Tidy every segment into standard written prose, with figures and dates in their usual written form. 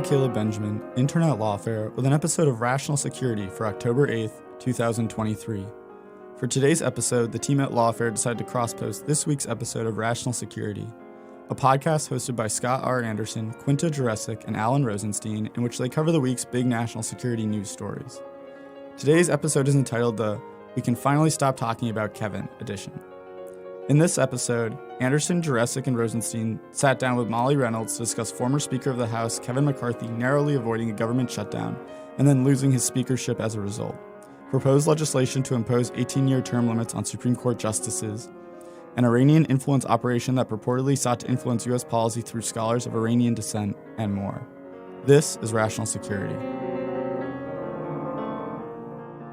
Caleb Benjamin, internet lawfare, with an episode of Rational Security for October 8th, 2023. For today's episode, the team at Lawfare decided to cross-post this week's episode of Rational Security, a podcast hosted by Scott R. Anderson, Quinta Jurecic, and Alan Rosenstein, in which they cover the week's big national security news stories. Today's episode is entitled the We Can Finally Stop Talking About Kevin edition. In this episode, Anderson, Jurecic, and Rosenstein sat down with Molly Reynolds to discuss former Speaker of the House Kevin McCarthy narrowly avoiding a government shutdown and then losing his speakership as a result, proposed legislation to impose 18-year term limits on Supreme Court justices, an Iranian influence operation that purportedly sought to influence U.S. policy through scholars of Iranian descent, and more. This is Rational Security.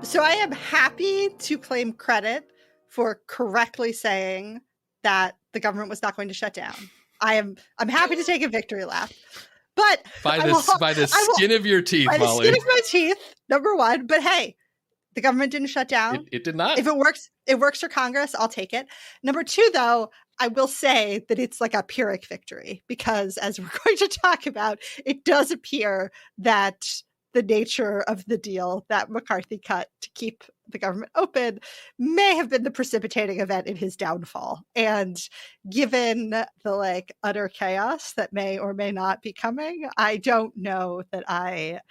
So I am happy to claim credit for correctly saying that the government was not going to shut down. I'm happy to take a victory lap. But by the skin of your teeth, Molly. By the skin of my teeth, number one. But hey, the government didn't shut down. It did not. If it works for Congress, I'll take it. Number two, though, I will say that it's like a Pyrrhic victory because, as we're going to talk about, it does appear that the nature of the deal that McCarthy cut to keep the government open may have been the precipitating event in his downfall. And given the utter chaos that may or may not be coming, I don't know that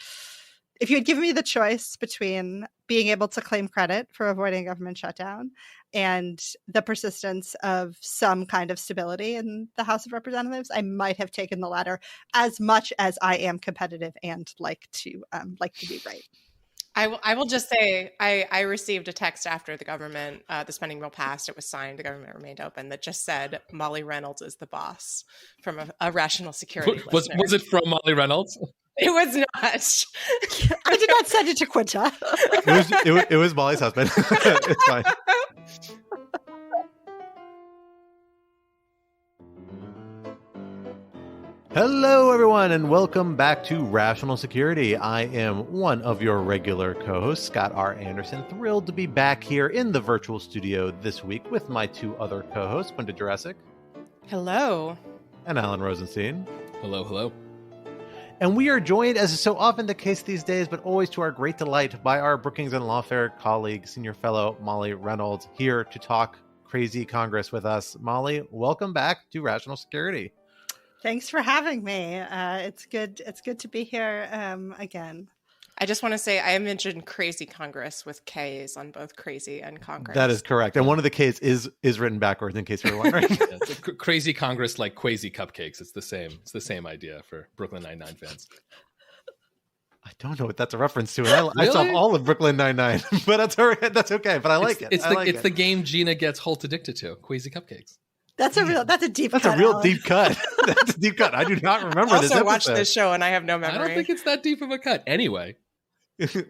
if you had given me the choice between being able to claim credit for avoiding a government shutdown and the persistence of some kind of stability in the House of Representatives, I might have taken the latter, as much as I am competitive and like to be right. I will just say I received a text after the spending bill passed. It was signed. The government remained open. That just said Molly Reynolds is the boss from a Rational Security listener. Was it from Molly Reynolds? It was not. I did not send it to Quinta. It was Molly's husband. It's fine. Hello, everyone, and welcome back to Rational Security. I am one of your regular co-hosts, Scott R. Anderson. Thrilled to be back here in the virtual studio this week with my two other co-hosts, Quinta Jurecic. Hello. And Alan Rosenstein. Hello, hello. And we are joined, as is so often the case these days, but always to our great delight, by our Brookings and Lawfare colleague, senior fellow Molly Reynolds, here to talk crazy Congress with us. Molly, welcome back to Rational Security. Thanks for having me. It's good to be here again. I just want to say I mentioned crazy Congress with K's on both crazy and Congress. That is correct. And one of the K's is written backwards, in case you're wondering. Yeah, crazy Congress, like Quasi Cupcakes. It's the same idea for Brooklyn Nine-Nine fans. I don't know what that's a reference to. I saw all of Brooklyn Nine-Nine, but that's all right. That's okay. But I like it. It's the game Gina gets Holt addicted to. Quasi Cupcakes. That's a deep cut. That's a real Alan. Deep cut. That's a deep cut. I do not remember this episode. I also watched this show and I have no memory. I don't think it's that deep of a cut. Anyway.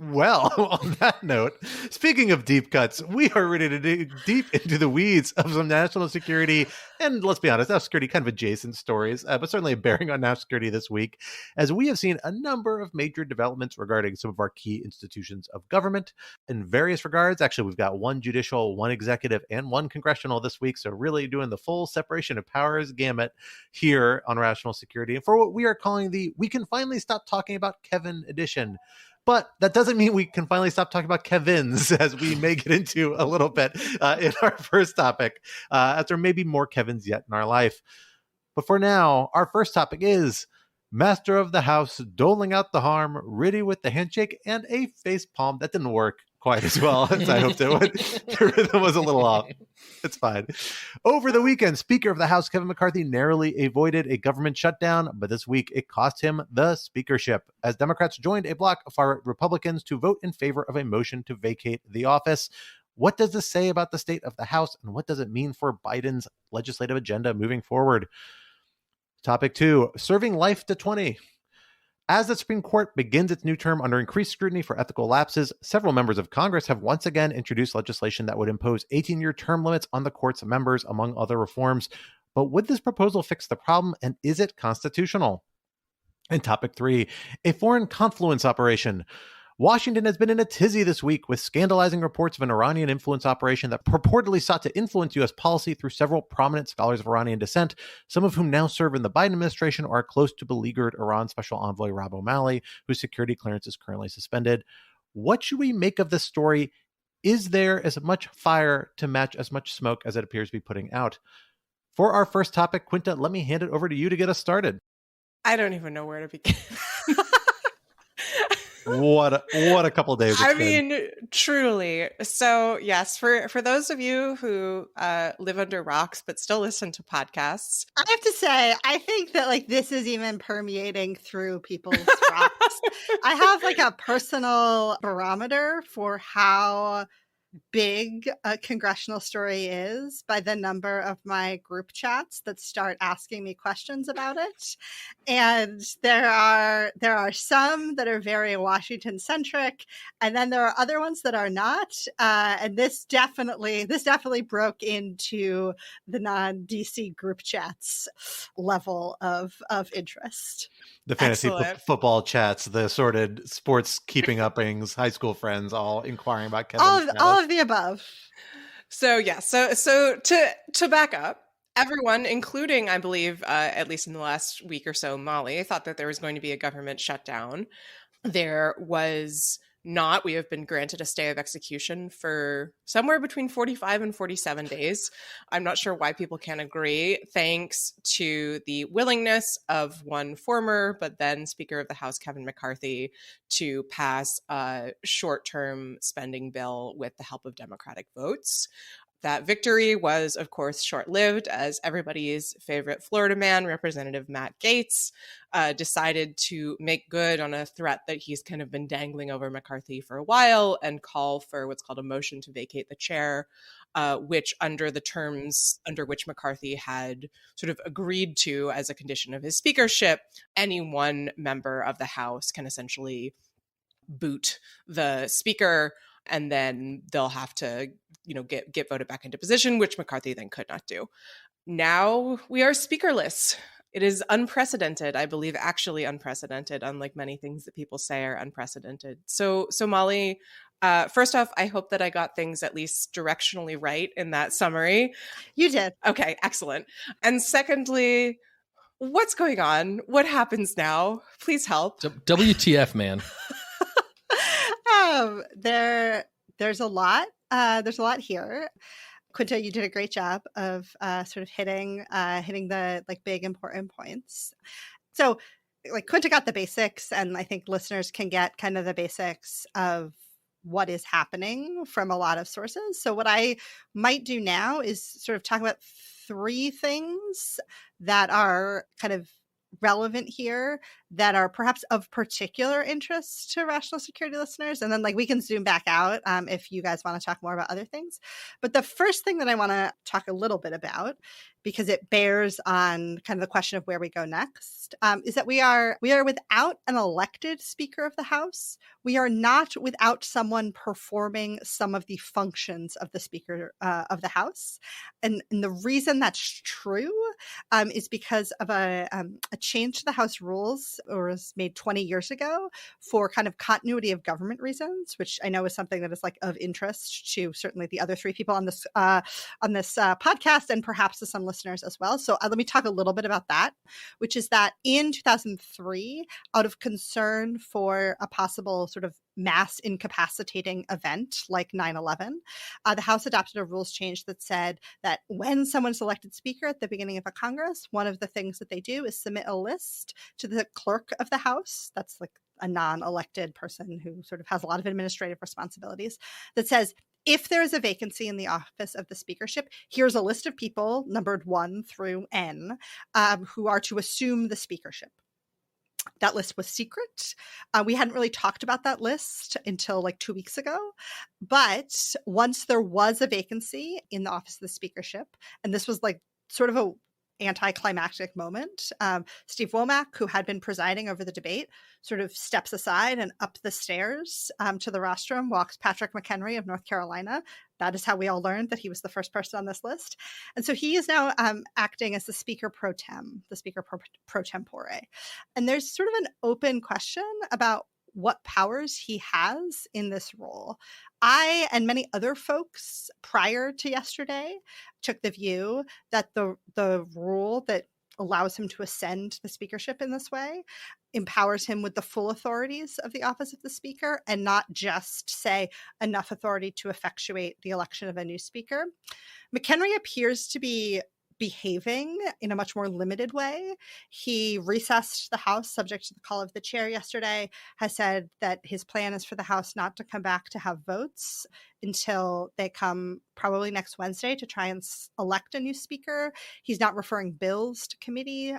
Well, on that note, speaking of deep cuts, we are ready to dig deep into the weeds of some national security and, let's be honest, national security kind of adjacent stories, but certainly a bearing on national security this week, as we have seen a number of major developments regarding some of our key institutions of government in various regards. Actually, we've got one judicial, one executive, and one congressional this week, so really doing the full separation of powers gamut here on Rational Security, and for what we are calling the We Can Finally Stop Talking About Kevin edition. But that doesn't mean we can finally stop talking about Kevins, as we may get into a little bit in our first topic, as there may be more Kevins yet in our life. But for now, our first topic is Master of the House doling out the harm, ready with the handshake and a face palm. That didn't work quite as well as I hoped it would. The rhythm was a little off. It's fine. Over the weekend, Speaker of the House Kevin McCarthy narrowly avoided a government shutdown, but this week it cost him the speakership as Democrats joined a bloc of far-right Republicans to vote in favor of a motion to vacate the office. What does this say about the state of the House, and what does it mean for Biden's legislative agenda moving forward? Topic 2, serving life to 20. As the Supreme Court begins its new term under increased scrutiny for ethical lapses, several members of Congress have once again introduced legislation that would impose 18-year term limits on the court's members, among other reforms. But would this proposal fix the problem, and is it constitutional? And topic 3, a foreign confluence operation. Washington has been in a tizzy this week with scandalizing reports of an Iranian influence operation that purportedly sought to influence U.S. policy through several prominent scholars of Iranian descent, some of whom now serve in the Biden administration or are close to beleaguered Iran Special Envoy Rob O'Malley, whose security clearance is currently suspended. What should we make of this story? Is there as much fire to match as much smoke as it appears to be putting out? For our first topic, Quinta, let me hand it over to you to get us started. I don't even know where to begin. What a couple of days. I mean, truly. So yes, for those of you who live under rocks but still listen to podcasts, I have to say, I think that like this is even permeating through people's rocks. I have like a personal barometer for how big a congressional story is by the number of my group chats that start asking me questions about it. And there are some that are very Washington centric, and then there are other ones that are not. And this definitely broke into the non-DC group chats level of interest. The fantasy football chats, the assorted sports keeping uppings, high school friends, all inquiring about Kevin. All of the above. So yeah, so to back up, everyone, including I believe at least in the last week or so, Molly, thought that there was going to be a government shutdown. There was not. We have been granted a stay of execution for somewhere between 45 and 47 days. I'm not sure why people can't agree, thanks to the willingness of one former, but then Speaker of the House, Kevin McCarthy, to pass a short-term spending bill with the help of Democratic votes. That victory was, of course, short-lived, as everybody's favorite Florida man, Representative Matt Gaetz, decided to make good on a threat that he's kind of been dangling over McCarthy for a while and call for what's called a motion to vacate the chair, which under the terms under which McCarthy had sort of agreed to as a condition of his speakership, any one member of the House can essentially boot the speaker, and then they'll have to, get voted back into position, which McCarthy then could not do. Now we are speakerless. It is unprecedented. I believe actually unprecedented, unlike many things that people say are unprecedented. So Molly, first off, I hope that I got things at least directionally right in that summary. You did. Okay, excellent. And secondly, what's going on? What happens now? Please help. WTF, man. There's a lot. There's a lot here. Quinta, you did a great job of sort of hitting the like big important points. So like Quinta got the basics, and I think listeners can get kind of the basics of what is happening from a lot of sources. So what I might do now is sort of talk about three things that are kind of relevant here that are perhaps of particular interest to rational security listeners. And then like we can zoom back out if you guys want to talk more about other things. But the first thing that I want to talk a little bit about, because it bears on kind of the question of where we go next, is that we are without an elected Speaker of the House. We are not without someone performing some of the functions of the Speaker of the House. And the reason that's true is because of a change to the House rules, or was made 20 years ago, for kind of continuity of government reasons, which I know is something that is like of interest to certainly the other three people on this podcast, and perhaps to some listeners as well. So let me talk a little bit about that, which is that in 2003, out of concern for a possible sort of mass incapacitating event like 9/11, the House adopted a rules change that said that when someone's elected Speaker at the beginning of a Congress, one of the things that they do is submit a list to the clerk of the House. That's like a non-elected person who sort of has a lot of administrative responsibilities, that says, if there is a vacancy in the office of the speakership, here's a list of people numbered 1 through N who are to assume the speakership. That list was secret. We hadn't really talked about that list until like 2 weeks ago. But once there was a vacancy in the office of the speakership, and this was like sort of a anticlimactic moment, Steve Womack, who had been presiding over the debate, sort of steps aside, and up the stairs to the rostrum walks Patrick McHenry of North Carolina. That is how we all learned that he was the first person on this list. And so he is now acting as the Speaker pro tem, the Speaker pro tempore. And there's sort of an open question about what powers he has in this role. I and many other folks prior to yesterday took the view that the rule that allows him to ascend the speakership in this way empowers him with the full authorities of the office of the speaker and not just, say, enough authority to effectuate the election of a new speaker. McHenry appears to be behaving in a much more limited way. He recessed the House subject to the call of the chair yesterday, has said that his plan is for the House not to come back to have votes until they come probably next Wednesday to try and elect a new speaker. He's not referring bills to committee.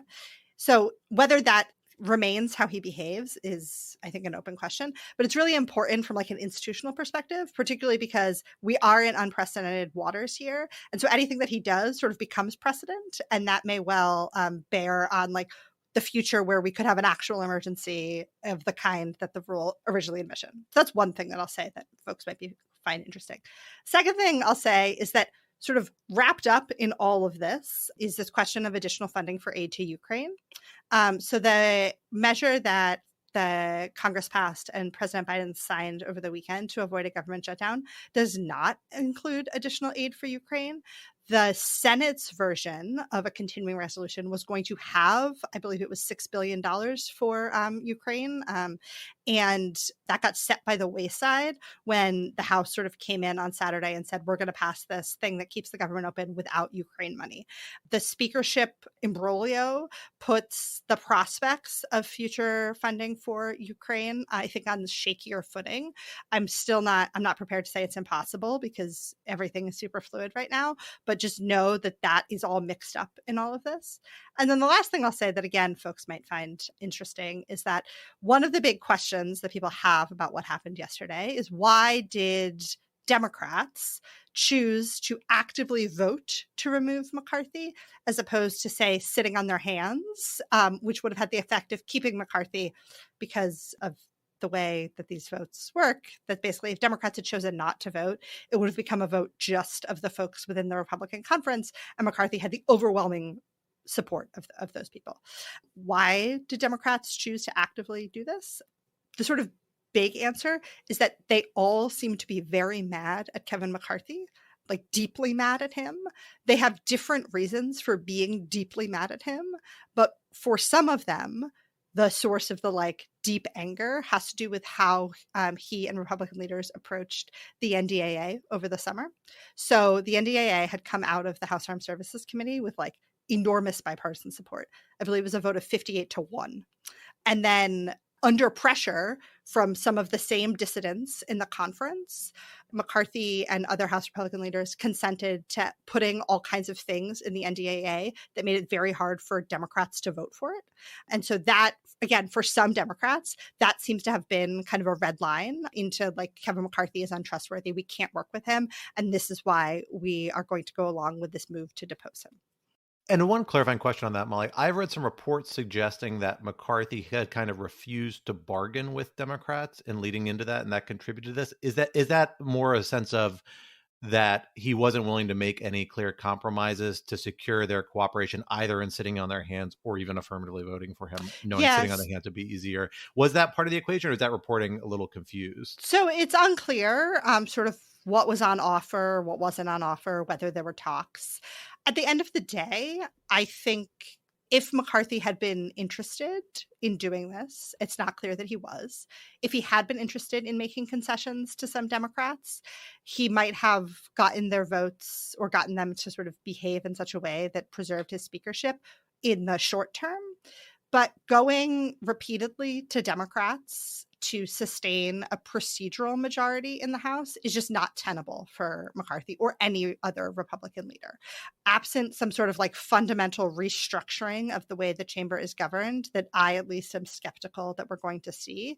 So whether that remains how he behaves is, I think, an open question. But it's really important from like an institutional perspective, particularly because we are in unprecedented waters here. And so anything that he does sort of becomes precedent. And that may well bear on like the future where we could have an actual emergency of the kind that the rule originally envisioned. So that's one thing that I'll say that folks might find interesting. Second thing I'll say is that sort of wrapped up in all of this is this question of additional funding for aid to Ukraine. So the measure that the Congress passed and President Biden signed over the weekend to avoid a government shutdown does not include additional aid for Ukraine. The Senate's version of a continuing resolution was going to have, I believe it was $6 billion for Ukraine. And that got set by the wayside when the House sort of came in on Saturday and said, we're going to pass this thing that keeps the government open without Ukraine money. The speakership imbroglio puts the prospects of future funding for Ukraine, I think, on the shakier footing. I'm not prepared to say it's impossible because everything is super fluid right now, but just know that that is all mixed up in all of this. And then the last thing I'll say that, again, folks might find interesting is that one of the big questions that people have about what happened yesterday is why did Democrats choose to actively vote to remove McCarthy as opposed to, say, sitting on their hands, which would have had the effect of keeping McCarthy because of the way that these votes work, that basically if Democrats had chosen not to vote, it would have become a vote just of the folks within the Republican conference, and McCarthy had the overwhelming support of those people. Why did Democrats choose to actively do this? The sort of big answer is that they all seem to be very mad at Kevin McCarthy, like deeply mad at him. They have different reasons for being deeply mad at him, but for some of them, the source of the like deep anger has to do with how he and Republican leaders approached the NDAA over the summer. So the NDAA had come out of the House Armed Services Committee with like enormous bipartisan support. I believe it was a vote of 58-1. And then under pressure from some of the same dissidents in the conference, McCarthy and other House Republican leaders consented to putting all kinds of things in the NDAA that made it very hard for Democrats to vote for it. And so that, again, for some Democrats, that seems to have been kind of a red line into like Kevin McCarthy is untrustworthy. We can't work with him. And this is why we are going to go along with this move to depose him. And one clarifying question on that, Molly. I've read some reports suggesting that McCarthy had kind of refused to bargain with Democrats and leading into that, and that contributed to this. Is that more a sense of that he wasn't willing to make any clear compromises to secure their cooperation, either in sitting on their hands or even affirmatively voting for him, knowing sitting on the hands would be easier? Was that part of the equation, or is that reporting a little confused? So it's unclear sort of what was on offer, what wasn't on offer, whether there were talks. At the end of the day, I think if McCarthy had been interested in doing this, it's not clear that he was. If he had been interested in making concessions to some Democrats, he might have gotten their votes or gotten them to sort of behave in such a way that preserved his speakership in the short term. But going repeatedly to Democrats to sustain a procedural majority in the House is just not tenable for McCarthy or any other Republican leader. Absent some sort of like fundamental restructuring of the way the chamber is governed, that I at least am skeptical that we're going to see.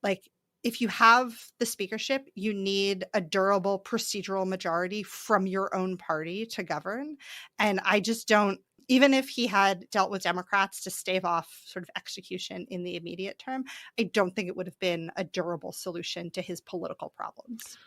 Like, if you have the speakership, you need a durable procedural majority from your own party to govern. And I just don't, even if he had dealt with Democrats to stave off sort of execution in the immediate term, I don't think it would have been a durable solution to his political problems.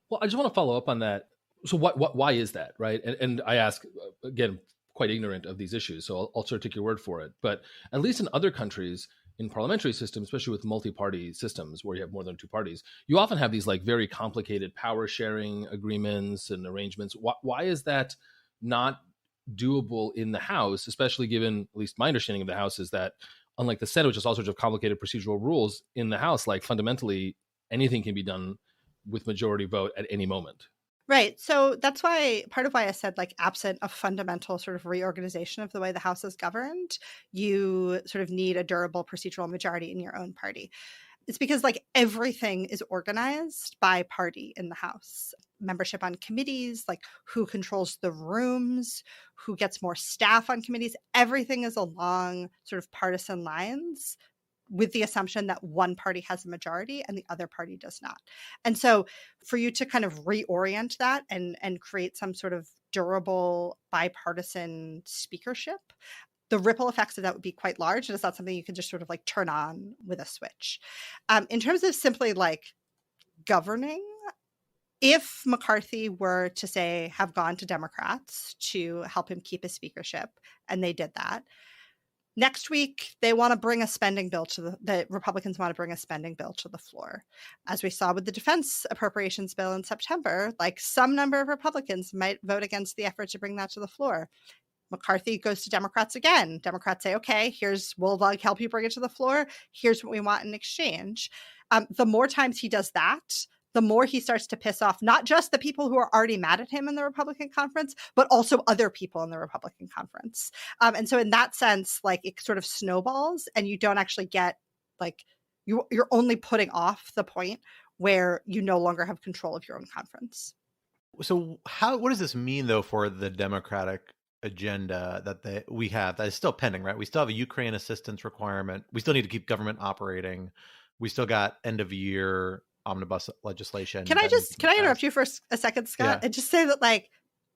Well, I just want to follow up on that. So why is that, right? And I ask, again, quite ignorant of these issues, so I'll sort of take your word for it. But at least in other countries, in parliamentary systems, especially with multi-party systems where you have more than two parties, you often have these like very complicated power sharing agreements and arrangements. Why is that not doable in the House, especially given, at least my understanding of the House is that unlike the Senate, which has all sorts of complicated procedural rules, in the House, like fundamentally anything can be done with majority vote at any moment. Right. So that's why part of why I said, like, absent a fundamental sort of reorganization of the way the House is governed, you sort of need a durable procedural majority in your own party. It's because, like, everything is organized by party in the House. Membership on committees, like who controls the rooms, who gets more staff on committees, everything is along sort of partisan lines, with the assumption that one party has a majority and the other party does not. And so for you to kind of reorient that and create some sort of durable bipartisan speakership, the ripple effects of that would be quite large. And it's not something you can just sort of like turn on with a switch. In terms of simply like governing, if McCarthy were to say have gone to Democrats to help him keep his speakership, and they did that, next week, they want to bring a spending bill the Republicans want to bring a spending bill to the floor. As we saw with the defense appropriations bill in September, like some number of Republicans might vote against the effort to bring that to the floor. McCarthy goes to Democrats again. Democrats say, okay, we'll help you bring it to the floor. Here's what we want in exchange. The more times he does that, the more he starts to piss off not just the people who are already mad at him in the Republican conference, but also other people in the Republican conference. And so in that sense, like it sort of snowballs and you don't actually get like, you're only putting off the point where you no longer have control of your own conference. So what does this mean though for the Democratic agenda that we have that is still pending, right? We still have a Ukraine assistance requirement. We still need to keep government operating. We still got end of year omnibus legislation. Can I interrupt you for a second, Scott, and just say that like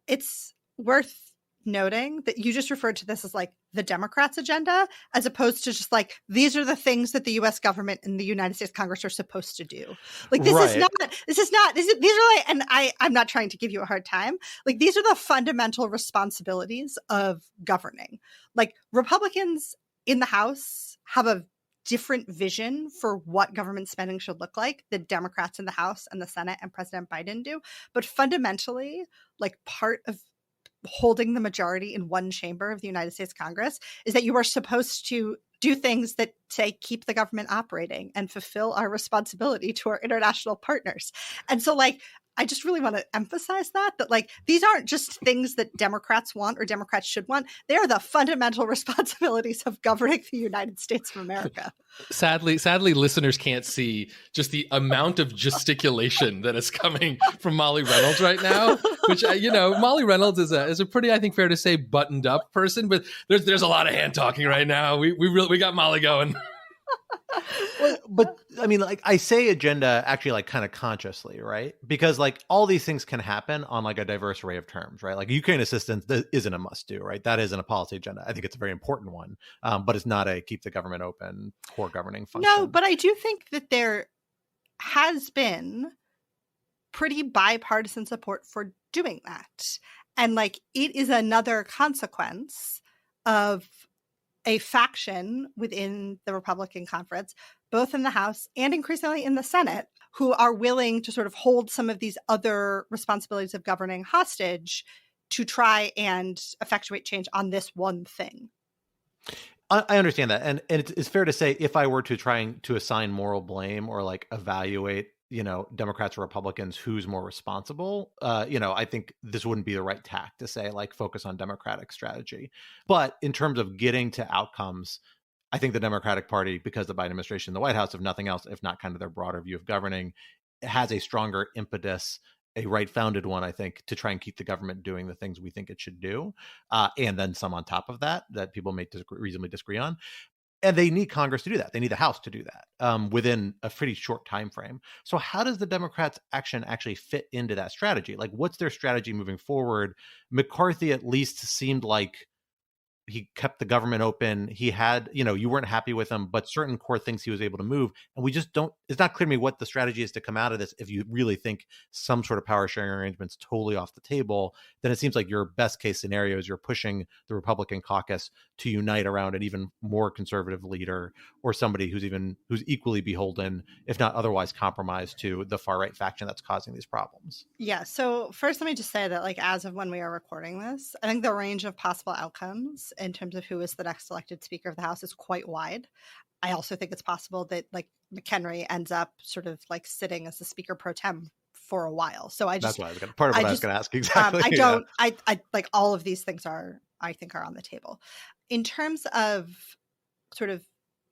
it's worth noting that you just referred to this as like the Democrats' agenda, as opposed to just like these are the things that the U.S. government and the United States Congress are supposed to do. Like these are like, and I'm not trying to give you a hard time. Like these are the fundamental responsibilities of governing. Like Republicans in the House have a different vision for what government spending should look like the Democrats in the House and the Senate and President Biden do. But fundamentally, like part of holding the majority in one chamber of the United States Congress is that you are supposed to do things that say keep the government operating and fulfill our responsibility to our international partners. And so like I just really want to emphasize that like these aren't just things that Democrats want or Democrats should want. They are the fundamental responsibilities of governing the United States of America. Sadly, listeners can't see just the amount of gesticulation that is coming from Molly Reynolds right now. Which Molly Reynolds is a pretty, I think, fair to say, buttoned up person. But there's a lot of hand talking right now. We got Molly going. Well, but I mean, like I say agenda actually like kind of consciously, right? Because like all these things can happen on like a diverse array of terms, right? Like Ukraine assistance isn't a must do, right? That isn't a policy agenda. I think it's a very important one, but it's not a keep the government open core governing function. No, but I do think that there has been pretty bipartisan support for doing that. And like it is another consequence of a faction within the Republican conference, both in the House and increasingly in the Senate, who are willing to sort of hold some of these other responsibilities of governing hostage to try and effectuate change on this one thing. I understand that. And it's fair to say if I were to trying to assign moral blame or like evaluate, Democrats or Republicans, who's more responsible, I think this wouldn't be the right tack to say like focus on Democratic strategy. But in terms of getting to outcomes, I think the Democratic Party, because the Biden administration in the White House, if nothing else, if not kind of their broader view of governing, has a stronger impetus, a right-founded one, I think, to try and keep the government doing the things we think it should do. And then some on top of that people may reasonably disagree on. And they need Congress to do that. They need the House to do that within a pretty short time frame. So how does the Democrats' action actually fit into that strategy? Like, what's their strategy moving forward? McCarthy at least seemed like he kept the government open. He had, you weren't happy with him, but certain core things he was able to move. And we just don't, it's not clear to me what the strategy is to come out of this. If you really think some sort of power sharing arrangement's totally off the table, then it seems like your best case scenario is you're pushing the Republican caucus to unite around an even more conservative leader, or somebody who's equally beholden, if not otherwise compromised, to the far right faction that's causing these problems. Yeah. So first, let me just say that, like, as of when we are recording this, I think the range of possible outcomes in terms of who is the next elected Speaker of the House is quite wide. I also think it's possible that, like, McHenry ends up sort of like sitting as the Speaker pro tem for a while. So that's why I was going to ask. Exactly. I like, all of these things I think are on the table. In terms of sort of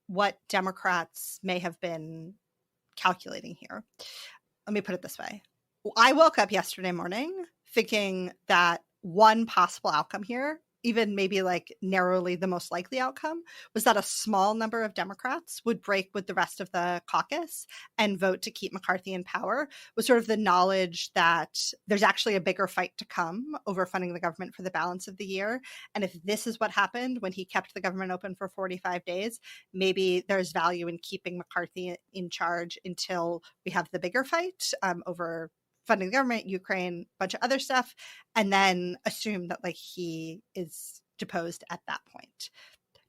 what Democrats may have been calculating here, let me put it this way. I woke up yesterday morning thinking that one possible outcome here, even maybe like narrowly the most likely outcome, was that a small number of Democrats would break with the rest of the caucus and vote to keep McCarthy in power, with sort of the knowledge that there's actually a bigger fight to come over funding the government for the balance of the year. And if this is what happened when he kept the government open for 45 days, maybe there's value in keeping McCarthy in charge until we have the bigger fight over funding the government, Ukraine, a bunch of other stuff, and then assume that, like, he is deposed at that point.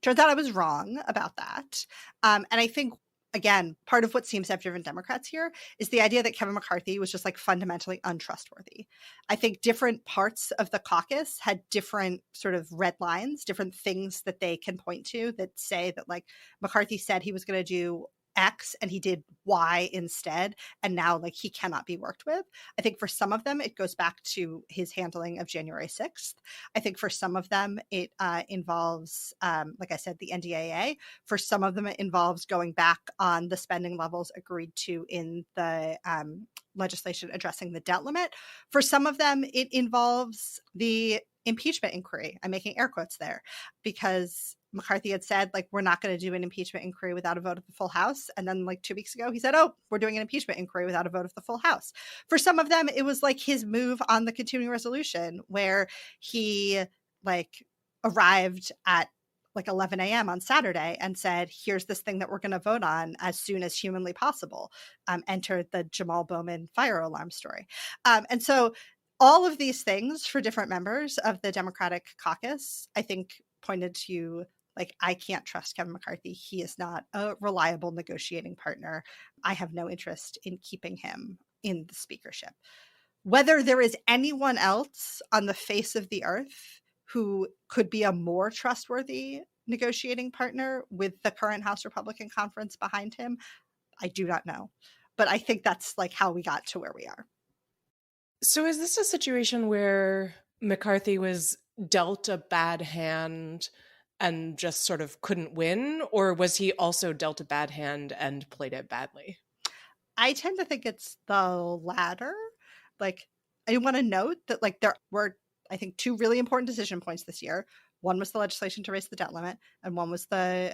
Turns out I was wrong about that. And I think, again, part of what seems to have driven Democrats here is the idea that Kevin McCarthy was just, like, fundamentally untrustworthy. I think different parts of the caucus had different sort of red lines, different things that they can point to that say that, like, McCarthy said he was going to do X and he did Y instead, and now, like, he cannot be worked with. I think for some of them it goes back to his handling of January 6th. I think for some of them it involves, like I said, the NDAA. For some of them it involves going back on the spending levels agreed to in the legislation addressing the debt limit. For some of them it involves the impeachment inquiry. I'm making air quotes there, because McCarthy had said, like, we're not going to do an impeachment inquiry without a vote of the full House. And then, like, 2 weeks ago, he said, oh, we're doing an impeachment inquiry without a vote of the full House. For some of them, it was like his move on the continuing resolution, where he, like, arrived at like 11 a.m. on Saturday and said, here's this thing that we're going to vote on as soon as humanly possible. Enter the Jamal Bowman fire alarm story. And so all of these things for different members of the Democratic caucus, I think, pointed to, like, I can't trust Kevin McCarthy. He is not a reliable negotiating partner. I have no interest in keeping him in the speakership. Whether there is anyone else on the face of the earth who could be a more trustworthy negotiating partner with the current House Republican Conference behind him, I do not know. But I think that's, like, how we got to where we are. So is this a situation where McCarthy was dealt a bad hand and just sort of couldn't win, or was he also dealt a bad hand and played it badly? I tend to think it's the latter. Like, I want to note that, like, there were, I think, 2 really important decision points this year. One was the legislation to raise the debt limit, and one was the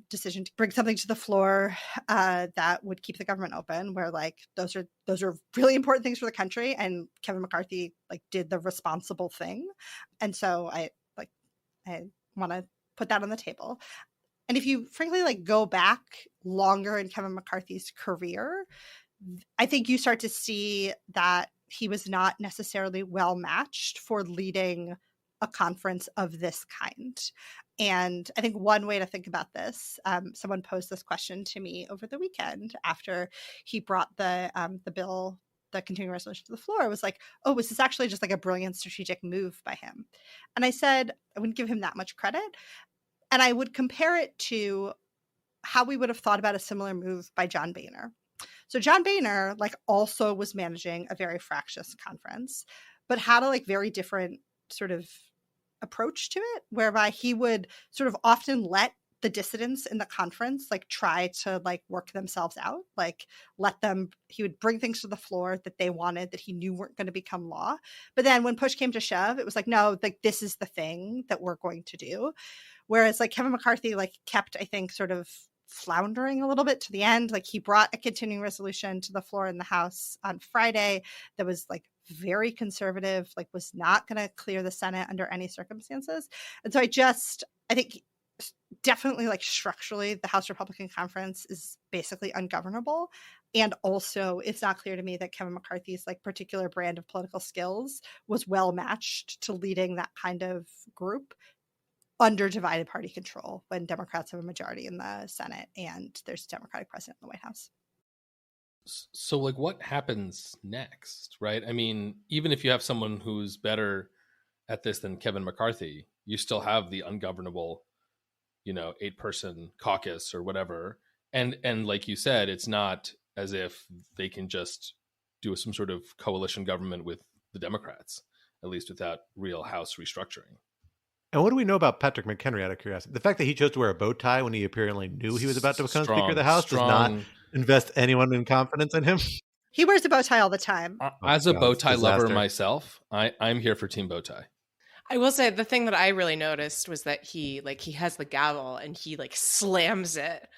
decision to bring something to the floor that would keep the government open, where, like, those are really important things for the country, and Kevin McCarthy, like, did the responsible thing. And so I want to put that on the table. And if you, frankly, like, go back longer in Kevin McCarthy's career, I think you start to see that he was not necessarily well matched for leading a conference of this kind. And I think one way to think about this, someone posed this question to me over the weekend after he brought the bill, the continuing resolution, to the floor. Was like, oh, was this actually just like a brilliant strategic move by him? And I said, I wouldn't give him that much credit. And I would compare it to how we would have thought about a similar move by John Boehner. So John Boehner, like, also was managing a very fractious conference, but had a, like, very different sort of approach to it, whereby he would sort of often let the dissidents in the conference, like, try to, like, work themselves out, like, he would bring things to the floor that they wanted, that he knew weren't going to become law. But then when push came to shove, it was like, no, like, this is the thing that we're going to do. Whereas, like, Kevin McCarthy, like, kept, I think, sort of floundering a little bit to the end. Like, he brought a continuing resolution to the floor in the House on Friday that was, like, very conservative, like was not going to clear the Senate under any circumstances. And so I think definitely like structurally the House Republican Conference is basically ungovernable. And also it's not clear to me that Kevin McCarthy's like particular brand of political skills was well matched to leading that kind of group under divided party control when Democrats have a majority in the Senate and there's a Democratic president in the White House. So like what happens next, right? I mean, even if you have someone who's better at this than Kevin McCarthy, you still have the ungovernable, 8-person caucus or whatever. And like you said, it's not as if they can just do some sort of coalition government with the Democrats, at least without real House restructuring. And what do we know about Patrick McHenry, out of curiosity? The fact that he chose to wear a bow tie when he apparently knew he was about to become Speaker of the House does not invest anyone in confidence in him. He wears a bow tie all the time. As a bow tie lover myself, I'm here for Team Bow Tie. I will say the thing that I really noticed was that he has the gavel and he like slams it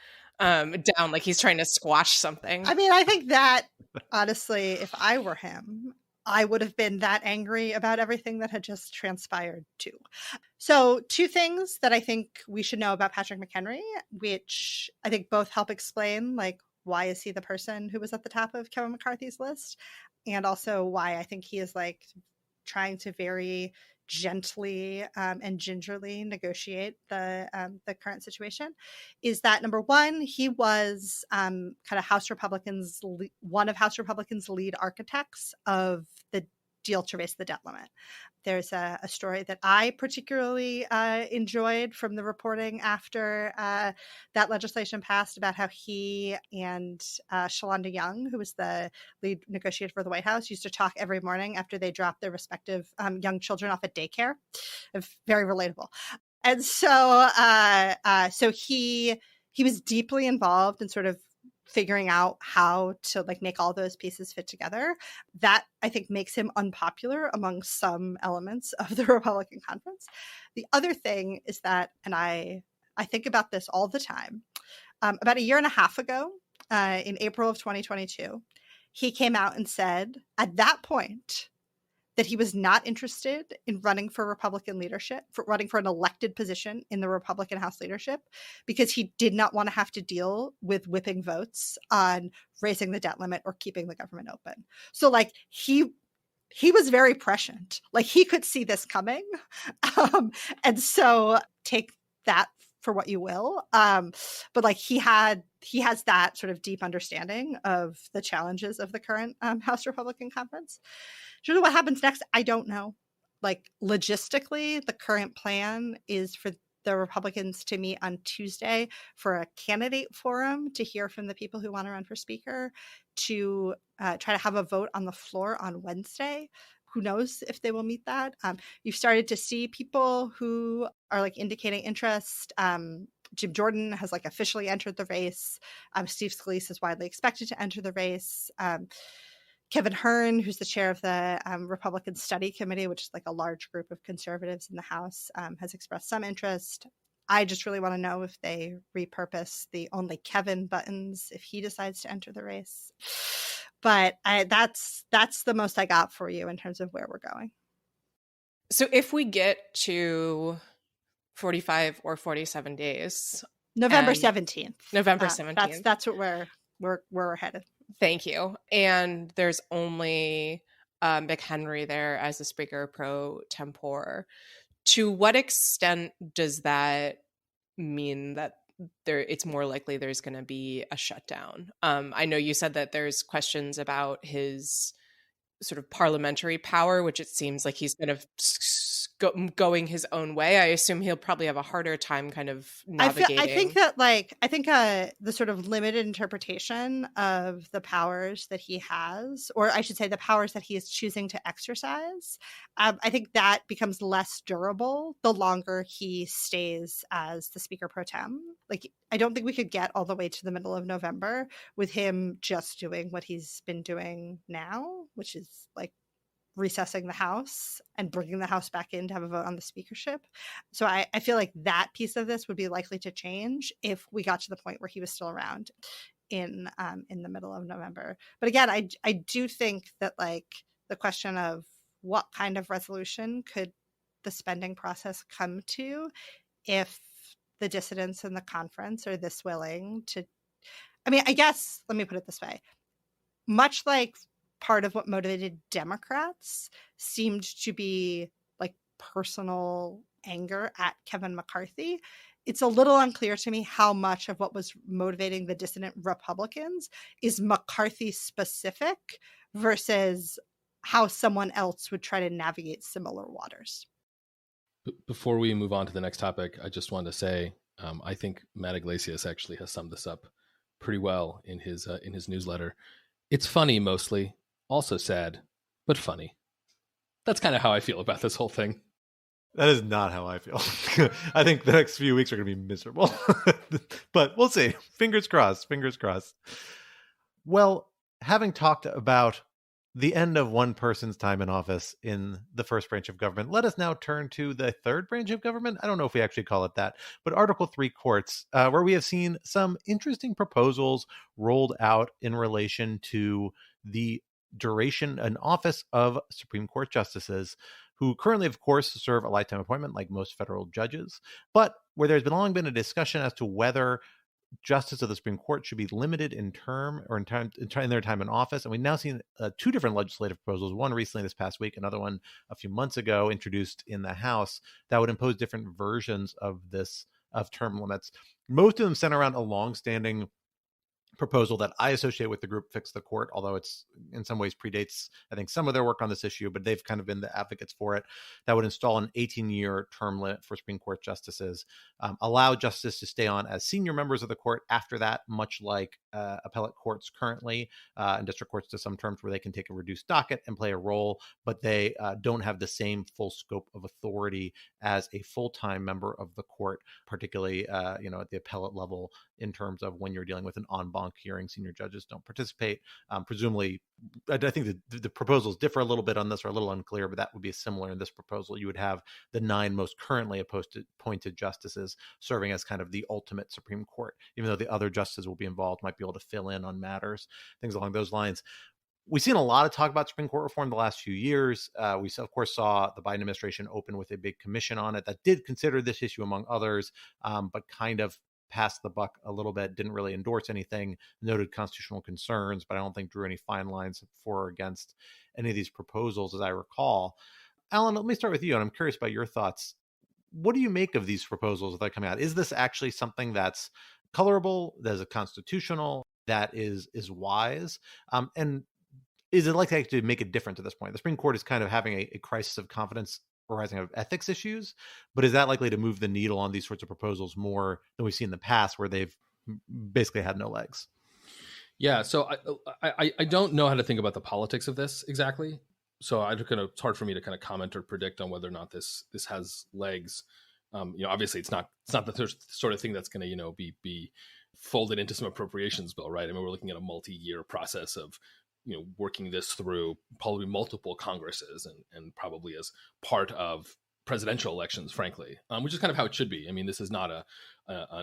down like he's trying to squash something. I mean, I think that honestly, if I were him, I would have been that angry about everything that had just transpired too. So 2 things that I think we should know about Patrick McHenry, which I think both help explain like why is he the person who was at the top of Kevin McCarthy's list, and also why I think he is like trying to very gently and gingerly negotiate the current situation, is that number one, he was kind of one of House Republicans' lead architects of the deal to raise the debt limit. There's a story that I particularly enjoyed from the reporting after that legislation passed about how he and Shalonda Young, who was the lead negotiator for the White House, used to talk every morning after they dropped their respective young children off at daycare. Very relatable. And so so he was deeply involved in sort of figuring out how to like make all those pieces fit together. That I think makes him unpopular among some elements of the Republican conference. The other thing is that, and I think about this all the time, about a year and a half ago, in April of 2022, he came out and said at that point that he was not interested in running for Republican leadership, running for an elected position in the Republican House leadership, because he did not want to have to deal with whipping votes on raising the debt limit or keeping the government open. So like he was very prescient. Like he could see this coming. And so take that for what you will. But like he has that sort of deep understanding of the challenges of the current House Republican Conference. Sure, what happens next, I don't know. Like logistically, the current plan is for the Republicans to meet on Tuesday for a candidate forum to hear from the people who want to run for speaker, to try to have a vote on the floor on Wednesday. Who knows if they will meet that? You've started to see people who are like indicating interest. Jim Jordan has like officially entered the race. Steve Scalise is widely expected to enter the race. Kevin Hearn, who's the chair of the Republican Study Committee, which is like a large group of conservatives in the House, has expressed some interest. I just really want to know if they repurpose the only Kevin buttons if he decides to enter the race. But that's the most I got for you in terms of where we're going. So if we get to 45 or 47 days, November 17th. November 17th. That's what we're headed. Thank you. And there's only McHenry there as the speaker pro tempore. To what extent does that mean that it's more likely there's going to be a shutdown? I know you said that there's questions about his sort of parliamentary power, which it seems like he's kind of going his own way. I assume he'll probably have a harder time kind of navigating. I think the sort of limited interpretation of the powers that he has, or I should say the powers that he is choosing to exercise, I think that becomes less durable the longer he stays as the speaker pro tem. Like, I don't think we could get all the way to the middle of November with him just doing what he's been doing now, which is like recessing the House and bringing the House back in to have a vote on the speakership. So I feel like that piece of this would be likely to change if we got to the point where he was still around in the middle of November. But again, I do think that like the question of what kind of resolution could the spending process come to if the dissidents in the conference are this willing to, I mean, I guess, let me put it this way. Much like part of what motivated Democrats seemed to be like personal anger at Kevin McCarthy, it's a little unclear to me how much of what was motivating the dissident Republicans is McCarthy specific versus how someone else would try to navigate similar waters. Before we move on to the next topic, I just wanted to say, I think Matt Iglesias actually has summed this up pretty well in his newsletter. It's funny mostly, also sad, but funny. That's kind of how I feel about this whole thing. That is not how I feel. I think the next few weeks are going to be miserable, but we'll see. Fingers crossed. Fingers crossed. Well, having talked about the end of one person's time in office in the first branch of government, let us now turn to the third branch of government. I don't know if we actually call it that, but Article 3 courts, where we have seen some interesting proposals rolled out in relation to the duration and office of Supreme Court justices, who currently, of course, serve a lifetime appointment like most federal judges, but where there's long been a discussion as to whether justice of the Supreme Court should be limited in term or in their time in office. And we've now seen two different legislative proposals, one recently this past week, another one a few months ago, introduced in the House, that would impose different versions of term limits. Most of them center around a longstanding proposal that I associate with the group Fix the Court, although it's in some ways predates, I think, some of their work on this issue, but they've kind of been the advocates for it, that would install an 18-year term limit for Supreme Court justices, allow justices to stay on as senior members of the court after that, much like appellate courts currently, and district courts to some terms where they can take a reduced docket and play a role, but they don't have the same full scope of authority as a full-time member of the court, particularly at the appellate level, in terms of when you're dealing with an en banc hearing. Senior judges don't participate. Presumably, I think the proposals differ a little bit on this, or a little unclear, but that would be similar in this proposal. You would have the 9 most currently appointed justices serving as kind of the ultimate Supreme Court, even though the other justices will be involved, might be able to fill in on matters, things along those lines. We've seen a lot of talk about Supreme Court reform the last few years. We, of course, saw the Biden administration open with a big commission on it that did consider this issue, among others, but kind of passed the buck a little bit, didn't really endorse anything, noted constitutional concerns, but I don't think drew any fine lines for or against any of these proposals, as I recall. Alan, let me start with you, and I'm curious about your thoughts. What do you make of these proposals that are coming out? Is this actually something that's colorable, that is constitutional, that is wise? And is it likely to make a difference at this point? The Supreme Court is kind of having a crisis of confidence arising out of ethics issues, but is that likely to move the needle on these sorts of proposals more than we've seen in the past, where they've basically had no legs? Yeah, so I don't know how to think about the politics of this exactly. So it's hard for me to kind of comment or predict on whether or not this has legs. Obviously it's not the sort of thing that's going to be folded into some appropriations bill, right? I mean, we're looking at a multi-year process of working this through probably multiple Congresses and probably as part of presidential elections, frankly, which is kind of how it should be. I mean, this is not a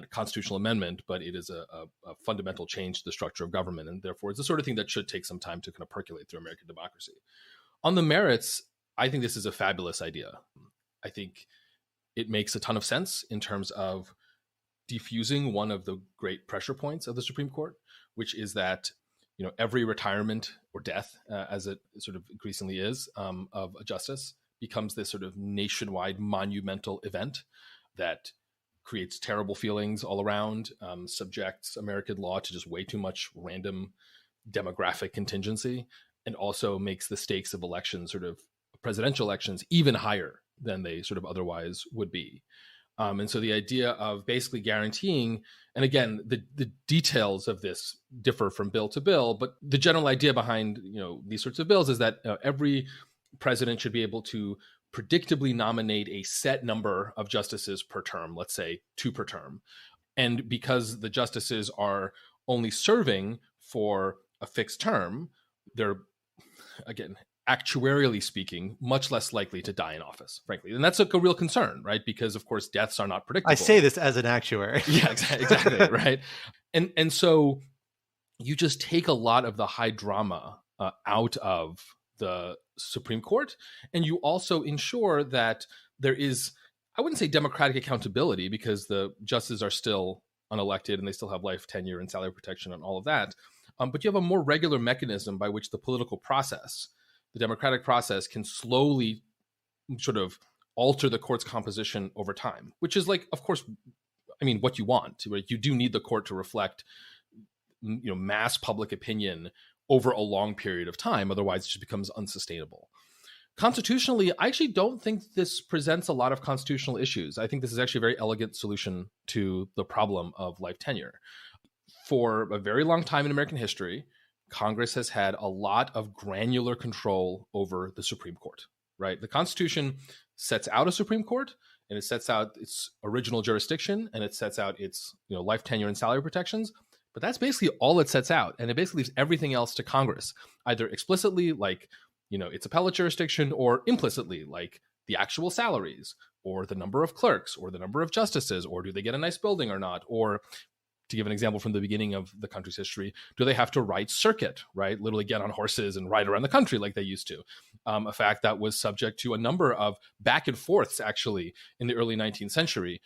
constitutional amendment, but it is a fundamental change to the structure of government. And therefore, it's the sort of thing that should take some time to kind of percolate through American democracy. On the merits, I think this is a fabulous idea. I think it makes a ton of sense in terms of defusing one of the great pressure points of the Supreme Court, which is that every retirement or death, as it sort of increasingly is, of a justice becomes this sort of nationwide monumental event that creates terrible feelings all around, subjects American law to just way too much random demographic contingency, and also makes the stakes of elections, sort of presidential elections, even higher than they sort of otherwise would be. And so the idea of basically guaranteeing, and again, the details of this differ from bill to bill, but the general idea behind these sorts of bills is that every president should be able to predictably nominate a set number of justices per term, let's say 2 per term. And because the justices are only serving for a fixed term, they're, again, actuarially speaking, much less likely to die in office, frankly. And that's a real concern, right? Because, of course, deaths are not predictable. I say this as an actuary. Yeah, exactly, right? And so you just take a lot of the high drama out of the Supreme Court. And you also ensure that there is, I wouldn't say democratic accountability, because the justices are still unelected and they still have life tenure and salary protection and all of that. But you have a more regular mechanism by which the political process, the democratic process, can slowly sort of alter the court's composition over time, which is like, of course, I mean, what you want, right? You do need the court to reflect, mass public opinion over a long period of time. Otherwise, it just becomes unsustainable. Constitutionally, I actually don't think this presents a lot of constitutional issues. I think this is actually a very elegant solution to the problem of life tenure. For a very long time in American history, Congress has had a lot of granular control over the Supreme Court, right? The Constitution sets out a Supreme Court, and it sets out its original jurisdiction, and it sets out its life tenure and salary protections. But that's basically all it sets out. And it basically leaves everything else to Congress, either explicitly, like, its appellate jurisdiction, or implicitly, like the actual salaries, or the number of clerks, or the number of justices, or do they get a nice building or not? Or, to give an example from the beginning of the country's history, do they have to ride circuit, right? Literally get on horses and ride around the country like they used to. A fact that was subject to a number of back and forths, actually, in the early 19th century.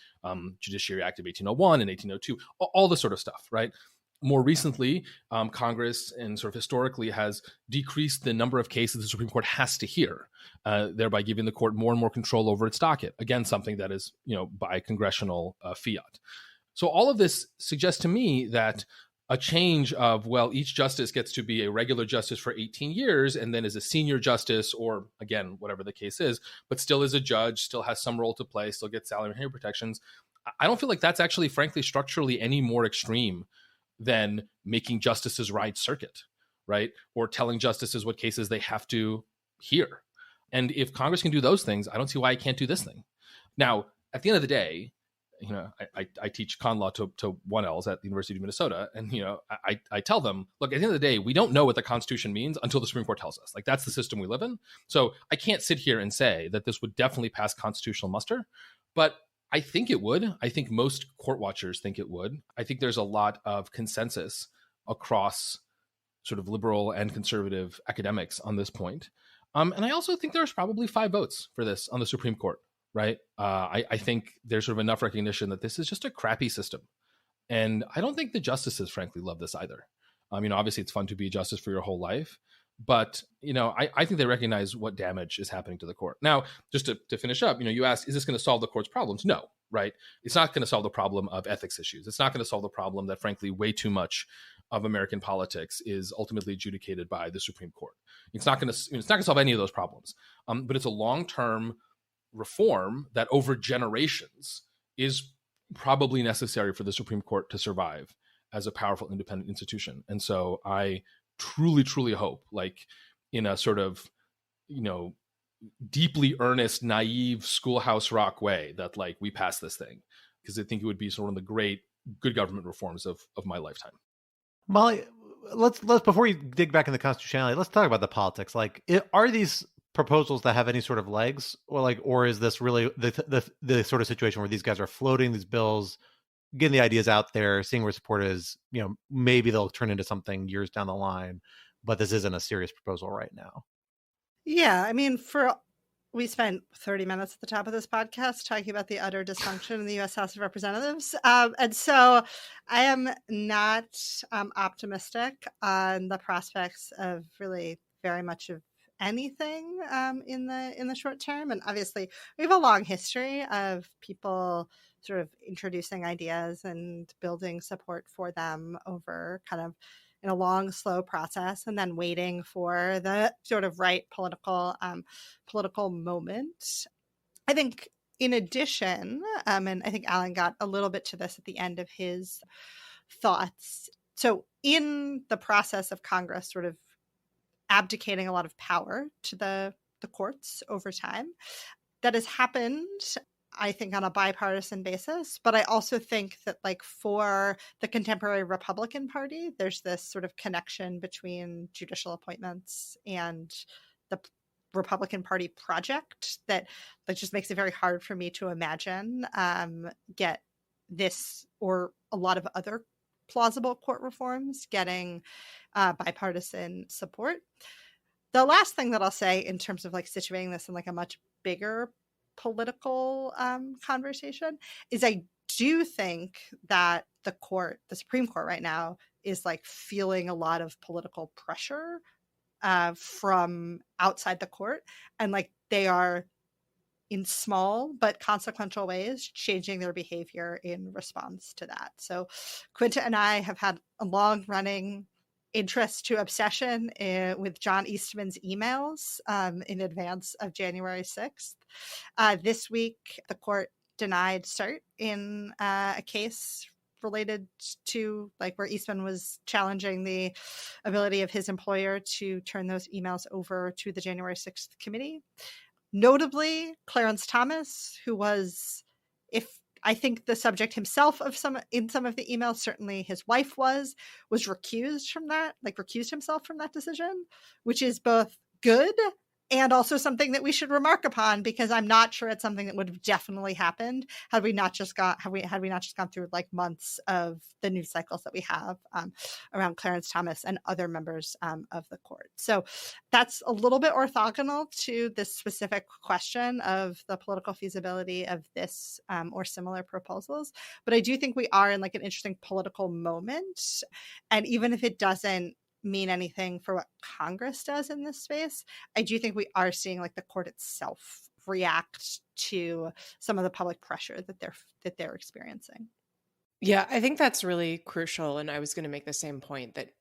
Judiciary Act of 1801 and 1802, all this sort of stuff, right? More recently, Congress and sort of historically has decreased the number of cases the Supreme Court has to hear, thereby giving the court more and more control over its docket. Again, something that is, by congressional fiat. So all of this suggests to me that a change of, well, each justice gets to be a regular justice for 18 years and then is a senior justice, or again, whatever the case is, but still is a judge, still has some role to play, still gets salary and tenure protections. I don't feel like that's actually, frankly, structurally any more extreme than making justices ride circuit, right? Or telling justices what cases they have to hear. And if Congress can do those things, I don't see why it can't do this thing. Now, at the end of the day, I teach con law to 1Ls at the University of Minnesota. And, I tell them, look, at the end of the day, we don't know what the Constitution means until the Supreme Court tells us. Like, that's the system we live in. So I can't sit here and say that this would definitely pass constitutional muster, but I think it would. I think most court watchers think it would. I think there's a lot of consensus across sort of liberal and conservative academics on this point. And I also think there's probably 5 votes for this on the Supreme Court, right? I think there's sort of enough recognition that this is just a crappy system. And I don't think the justices, frankly, love this either. Obviously, it's fun to be a justice for your whole life. But, I think they recognize what damage is happening to the court. Now, just to finish up, you asked, is this going to solve the court's problems? No, right? It's not going to solve the problem of ethics issues. It's not going to solve the problem that, frankly, way too much of American politics is ultimately adjudicated by the Supreme Court. It's not going to solve any of those problems. But it's a long-term reform that over generations is probably necessary for the Supreme Court to survive as a powerful independent institution. And so I truly, truly hope, like in a sort of, deeply earnest, naive schoolhouse rock way, that like we pass this thing, because I think it would be sort of one of the great good government reforms of my lifetime. Molly, let's before you dig back in the constitutionality, let's talk about the politics. Like, are these proposals that have any sort of legs, or is this really the sort of situation where these guys are floating these bills, getting the ideas out there, seeing where support is, maybe they'll turn into something years down the line, but this isn't a serious proposal right now? Yeah, I mean, we spent 30 minutes at the top of this podcast talking about the utter dysfunction in the U.S. House of Representatives. And so I am not optimistic on the prospects of really very much of anything in the short term. And obviously, we have a long history of people sort of introducing ideas and building support for them over kind of in a long, slow process, and then waiting for the sort of right political moment. I think in addition, and I think Alan got a little bit to this at the end of his thoughts. So in the process of Congress sort of abdicating a lot of power to the courts over time, that has happened, I think, on a bipartisan basis. But I also think that, like, for the contemporary Republican Party, there's this sort of connection between judicial appointments and the Republican Party project that just makes it very hard for me to imagine get this or a lot of other plausible court reforms getting bipartisan support. The last thing that I'll say in terms of like situating this in like a much bigger political conversation is I do think that the Supreme Court right now is like feeling a lot of political pressure from outside the court, and like they are in small but consequential ways changing their behavior in response to that. So Quinta and I have had a long running interest to obsession with John Eastman's emails in advance of January 6th. This week, the court denied cert in a case related to like where Eastman was challenging the ability of his employer to turn those emails over to the January 6th committee. Notably, Clarence Thomas, who was, I think the subject himself of some of the emails, certainly his wife was recused himself from that decision, which is both good and also something that we should remark upon, because I'm not sure it's something that would have definitely happened had we not just gone through like months of the news cycles that we have around Clarence Thomas and other members of the court. So that's a little bit orthogonal to this specific question of the political feasibility of this or similar proposals. But I do think we are in like an interesting political moment. And even if it doesn't mean anything for what Congress does in this space, I do think we are seeing like the court itself react to some of the public pressure that they're experiencing. Yeah, I think that's really crucial. And I was going to make the same point that,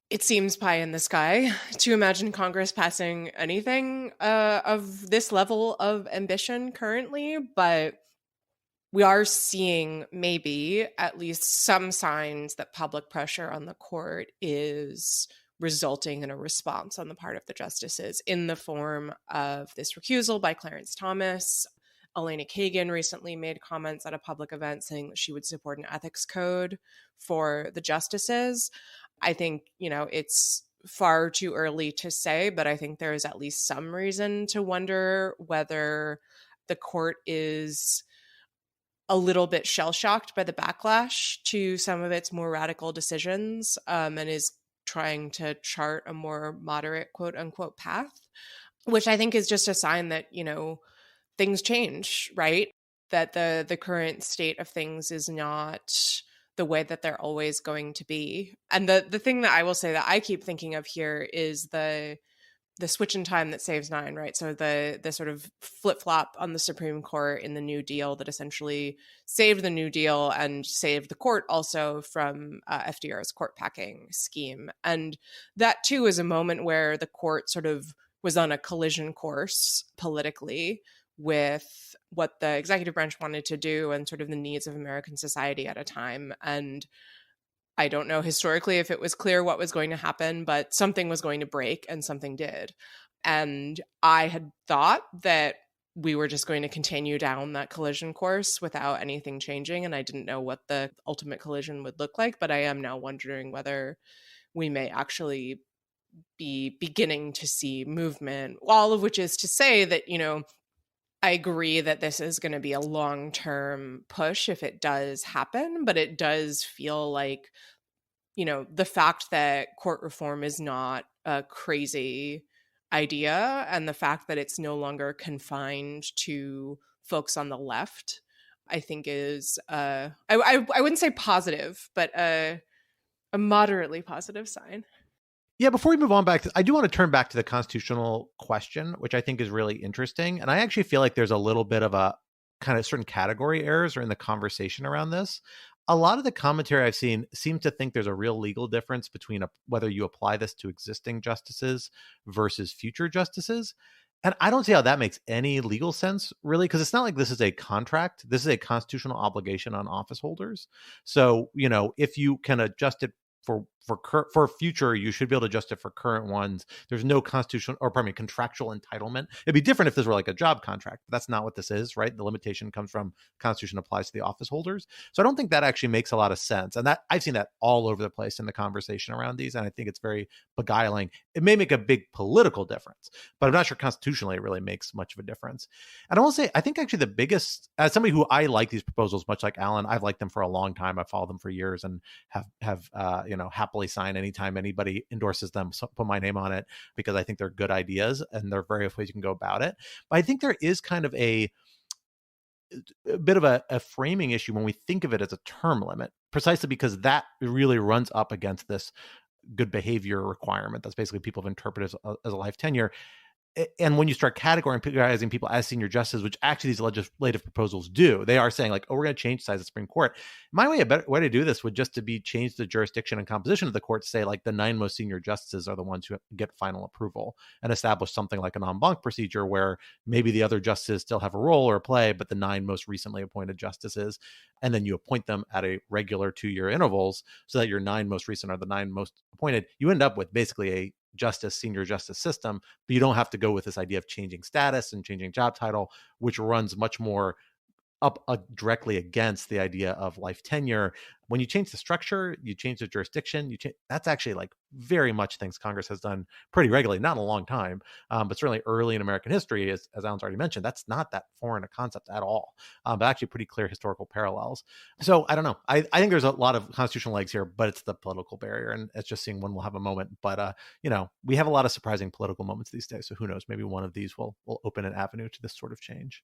it seems pie in the sky to imagine Congress passing anything of this level of ambition currently, but we are seeing maybe at least some signs that public pressure on the court is resulting in a response on the part of the justices in the form of this recusal by Clarence Thomas. Elena Kagan recently made comments at a public event saying that she would support an ethics code for the justices. I think, it's far too early to say, but I think there is at least some reason to wonder whether the court is a little bit shell-shocked by the backlash to some of its more radical decisions and is trying to chart a more moderate quote-unquote path, which I think is just a sign that, things change, right? That the current state of things is not the way that they're always going to be. And the thing that I will say that I keep thinking of here is the switch in time that saves nine, right? So the sort of flip-flop on the Supreme Court in the New Deal that essentially saved the New Deal and saved the court also from FDR's court packing scheme. And that too is a moment where the court sort of was on a collision course politically with what the executive branch wanted to do and sort of the needs of American society at a time. And I don't know historically if it was clear what was going to happen, but something was going to break and something did. And I had thought that we were just going to continue down that collision course without anything changing. And I didn't know what the ultimate collision would look like, but I am now wondering whether we may actually be beginning to see movement, all of which is to say that, I agree that this is going to be a long-term push if it does happen, but it does feel like, the fact that court reform is not a crazy idea and the fact that it's no longer confined to folks on the left, I think is, I wouldn't say positive, but a moderately positive sign. Yeah, before we move on I do want to turn back to the constitutional question, which I think is really interesting. And I actually feel like there's a little bit of a kind of certain category errors or in the conversation around this. A lot of the commentary I've seen seems to think there's a real legal difference between whether you apply this to existing justices versus future justices. And I don't see how that makes any legal sense, really, because it's not like this is a contract. This is a constitutional obligation on office holders. So, if you can adjust it for future, you should be able to adjust it for current ones. There's no contractual entitlement. It'd be different if this were like a job contract. But that's not what this is, right? The limitation comes from Constitution applies to the office holders. So I don't think that actually makes a lot of sense. And that I've seen that all over the place in the conversation around these. And I think it's very beguiling. It may make a big political difference, but I'm not sure constitutionally it really makes much of a difference. And I will say, I think actually the biggest, as somebody who I like these proposals, much like Alan, I've liked them for a long time. I've followed them for years and have happily sign anytime anybody endorses them. So put my name on it because I think they're good ideas and there are various ways you can go about it. But I think there is kind of a bit of a framing issue when we think of it as a term limit, precisely because that really runs up against this good behavior requirement. That's basically people have interpreted as a life tenure. And when you start categorizing people as senior justices, which actually these legislative proposals do, they are saying like, oh, we're going to change the size of the Supreme Court. A better way to do this would just to be change the jurisdiction and composition of the court to say like the 9 most senior justices are the ones who get final approval, and establish something like an en banc procedure where maybe the other justices still have a role or a play, but the 9 most recently appointed justices, and then you appoint them at a regular 2-year intervals so that your 9 most recent are the 9 most appointed. You end up with basically a senior justice system, but you don't have to go with this idea of changing status and changing job title, which runs much more up directly against the idea of life tenure. When you change the structure, you change the jurisdiction, that's actually like very much things Congress has done pretty regularly, not in a long time, but certainly early in American history, as Alan's already mentioned, that's not that foreign a concept at all, but actually pretty clear historical parallels. So I don't know. I think there's a lot of constitutional legs here, but it's the political barrier, and it's just seeing when we'll have a moment. But we have a lot of surprising political moments these days, so who knows? Maybe one of these will open an avenue to this sort of change.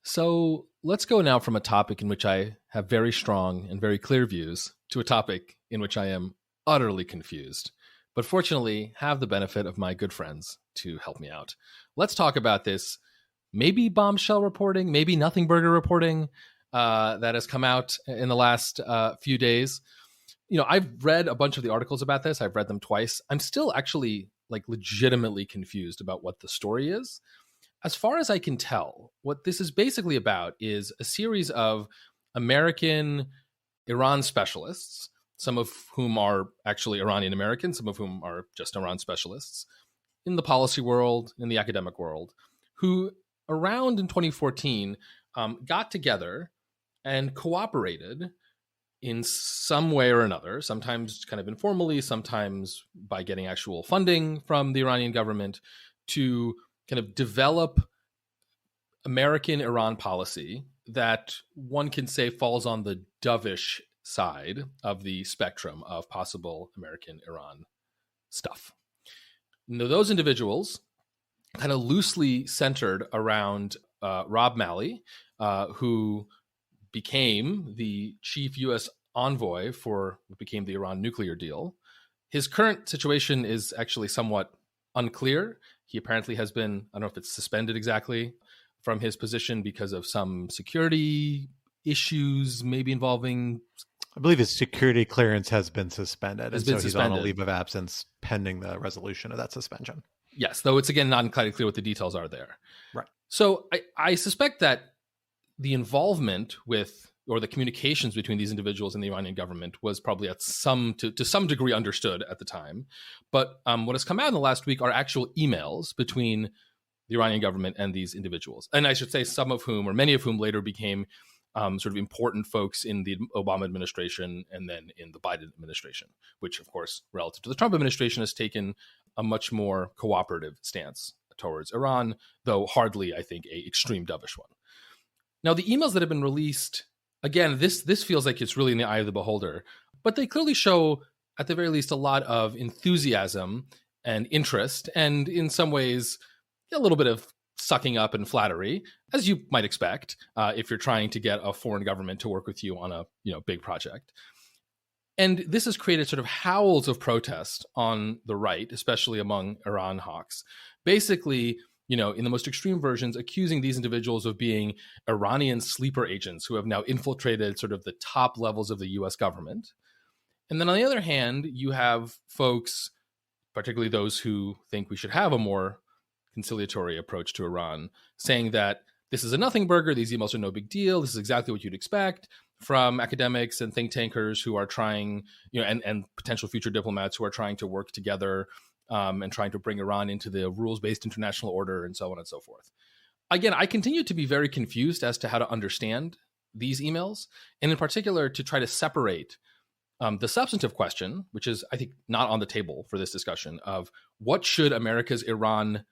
So let's go now from a topic in which I have very strong and very clear views to a topic in which I am utterly confused, but fortunately have the benefit of my good friends to help me out. Let's talk about this maybe bombshell reporting, maybe nothing burger reporting that has come out in the last few days. I've read a bunch of the articles about this. I've read them twice. I'm still actually like legitimately confused about what the story is. As far as I can tell, what this is basically about is a series of American Iran specialists, some of whom are actually Iranian Americans, some of whom are just Iran specialists, in the policy world, in the academic world, who around in 2014 got together and cooperated in some way or another, sometimes kind of informally, sometimes by getting actual funding from the Iranian government, to kind of develop American Iran policy that one can say falls on the dovish side of the spectrum of possible American Iran stuff. Now, those individuals kind of loosely centered around Rob Malley, who became the chief U.S. envoy for what became the Iran nuclear deal. His current situation is actually somewhat unclear. He apparently has been, I don't know if it's suspended exactly, from his position because of some security issues, maybe involving... I believe his security clearance has been suspended. He's on a leave of absence pending the resolution of that suspension. Yes, though it's again not entirely clear what the details are there. Right. So I suspect that the involvement with, or the communications between these individuals and the Iranian government was probably to some degree understood at the time. But what has come out in the last week are actual emails between the Iranian government and these individuals. And I should say some of whom, or many of whom, later became sort of important folks in the Obama administration and then in the Biden administration, which, of course, relative to the Trump administration, has taken a much more cooperative stance towards Iran, though hardly, I think, a extreme dovish one. Now, the emails that have been released, again, this feels like it's really in the eye of the beholder, but they clearly show, at the very least, a lot of enthusiasm and interest, and in some ways, a little bit of sucking up and flattery, as you might expect if you're trying to get a foreign government to work with you on a big project. And this has created sort of howls of protest on the right, especially among Iran hawks. Basically, in the most extreme versions, accusing these individuals of being Iranian sleeper agents who have now infiltrated sort of the top levels of the US government. And then on the other hand, you have folks, particularly those who think we should have a more conciliatory approach to Iran, saying that this is a nothing burger, these emails are no big deal, this is exactly what you'd expect from academics and think tankers who are trying, and potential future diplomats who are trying to work together and trying to bring Iran into the rules-based international order and so on and so forth. Again, I continue to be very confused as to how to understand these emails, and in particular to try to separate the substantive question, which is, I think, not on the table for this discussion, of what should America's Iran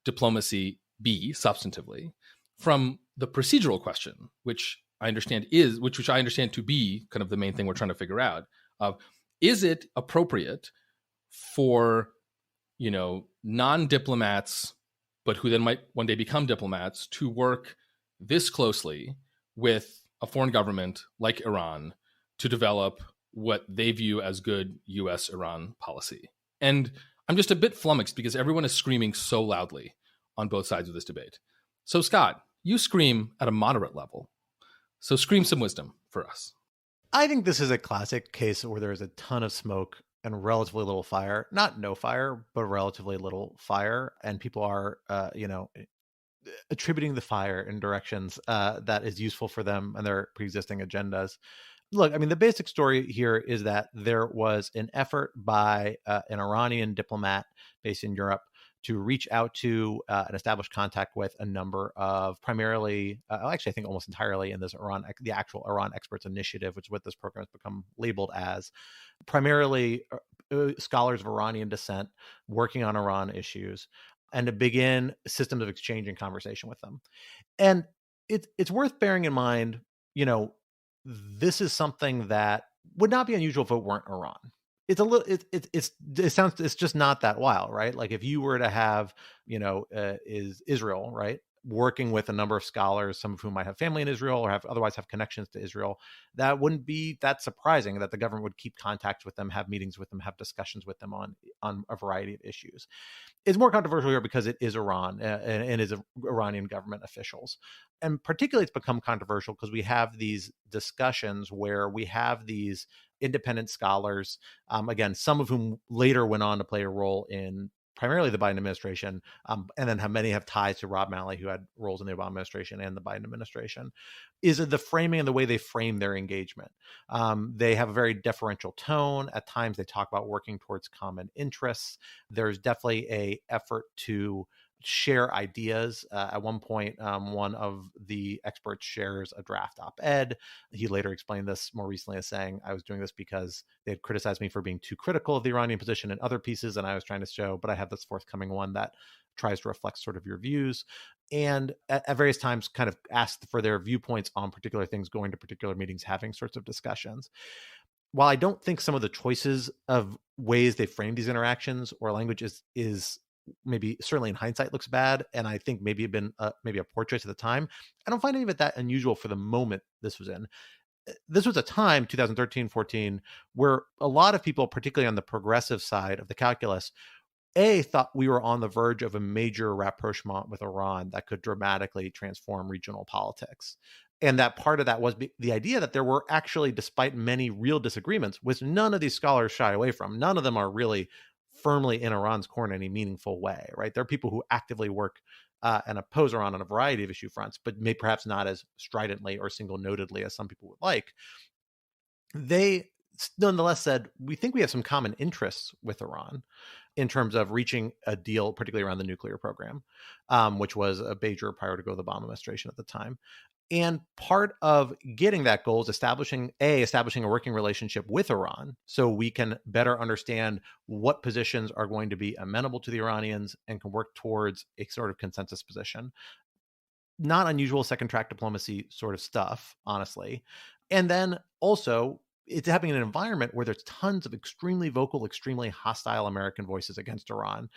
diplomacy be substantively, from the procedural question, which I understand to be kind of the main thing we're trying to figure out, of is it appropriate for, non-diplomats, but who then might one day become diplomats, to work this closely with a foreign government like Iran to develop what they view as good US-Iran policy? And I'm just a bit flummoxed because everyone is screaming so loudly on both sides of this debate. So Scott, you scream at a moderate level. So scream some wisdom for us. I think this is a classic case where there is a ton of smoke and relatively little fire. Not no fire, but relatively little fire. And people are, attributing the fire in directions that is useful for them and their pre-existing agendas. Look, I mean, the basic story here is that there was an effort by an Iranian diplomat based in Europe to reach out to and establish contact with a number of primarily, actually, I think almost entirely in this the actual Iran Experts Initiative, which is what this program has become labeled as, primarily scholars of Iranian descent working on Iran issues, and to begin systems of exchange and conversation with them. And it's worth bearing in mind, this is something that would not be unusual if it weren't Iran. It's just not that wild, right? Like if you were to have, is Israel, right, working with a number of scholars, some of whom might have family in Israel or otherwise have connections to Israel, that wouldn't be that surprising that the government would keep contact with them, have meetings with them, have discussions with them on a variety of issues. It's more controversial here because it is Iran and is Iranian government officials. And particularly it's become controversial because we have these discussions where we have these independent scholars, again, some of whom later went on to play a role in primarily the Biden administration, and then many have ties to Rob Malley, who had roles in the Obama administration and the Biden administration, is the framing and the way they frame their engagement. They have a very deferential tone. At times they talk about working towards common interests. There's definitely a effort to share ideas. At one point, one of the experts shares a draft op-ed. He later explained this more recently as saying, I was doing this because they had criticized me for being too critical of the Iranian position in other pieces, and I was trying to show, but I have this forthcoming one that tries to reflect sort of your views. And at various times kind of asked for their viewpoints on particular things, going to particular meetings, having sorts of discussions. While I don't think some of the choices of ways they frame these interactions or language is maybe certainly in hindsight looks bad, and I think maybe maybe a poor choice at the time, I don't find any of it that unusual for the moment this was in. This was a time, 2013-14, where a lot of people, particularly on the progressive side of the calculus, thought we were on the verge of a major rapprochement with Iran that could dramatically transform regional politics. And that part of that was the idea that there were actually, despite many real disagreements, which none of these scholars shy away from, none of them are really firmly in Iran's corner in any meaningful way, right? There are people who actively work and oppose Iran on a variety of issue fronts, but may perhaps not as stridently or single-notedly as some people would like. They nonetheless said, we think we have some common interests with Iran in terms of reaching a deal, particularly around the nuclear program, which was a major priority to the Obama administration at the time. And part of getting that goal is establishing a working relationship with Iran so we can better understand what positions are going to be amenable to the Iranians and can work towards a sort of consensus position. Not unusual second track diplomacy sort of stuff, honestly. And then also, it's happening in an environment where there's tons of extremely vocal, extremely hostile American voices against Iran,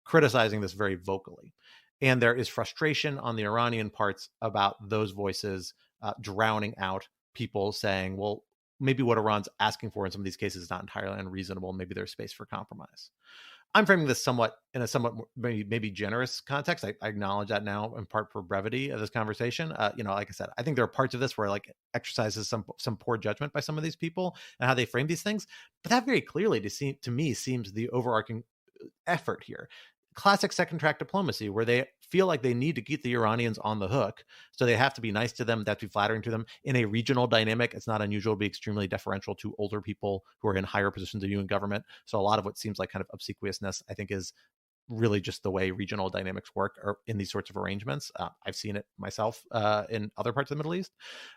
criticizing this very vocally. And there is frustration on the Iranian parts about those voices drowning out people saying, well, maybe what Iran's asking for in some of these cases is not entirely unreasonable. Maybe there's space for compromise. I'm framing this in a somewhat maybe generous context. I acknowledge that now in part for brevity of this conversation. Like I said, I think there are parts of this where like exercises some poor judgment by some of these people and how they frame these things. But that very clearly to me seems the overarching effort here. Classic second track diplomacy where they feel like they need to keep the Iranians on the hook. So they have to be nice to them. They have to be flattering to them. In a regional dynamic, it's not unusual to be extremely deferential to older people who are in higher positions than you in government. So a lot of what seems like kind of obsequiousness, I think, is really just the way regional dynamics work or in these sorts of arrangements. I've seen it myself in other parts of the Middle East.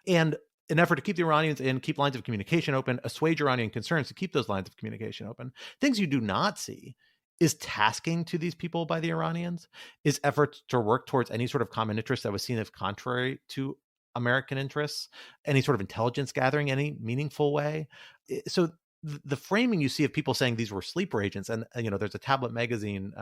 And an effort to keep the Iranians in, keep lines of communication open, assuage Iranian concerns to keep those lines of communication open. Things you do not see is tasking to these people by the Iranians, is efforts to work towards any sort of common interest that was seen as contrary to American interests, any sort of intelligence gathering, any meaningful way. So the framing you see of people saying these were sleeper agents, and there's a Tablet magazine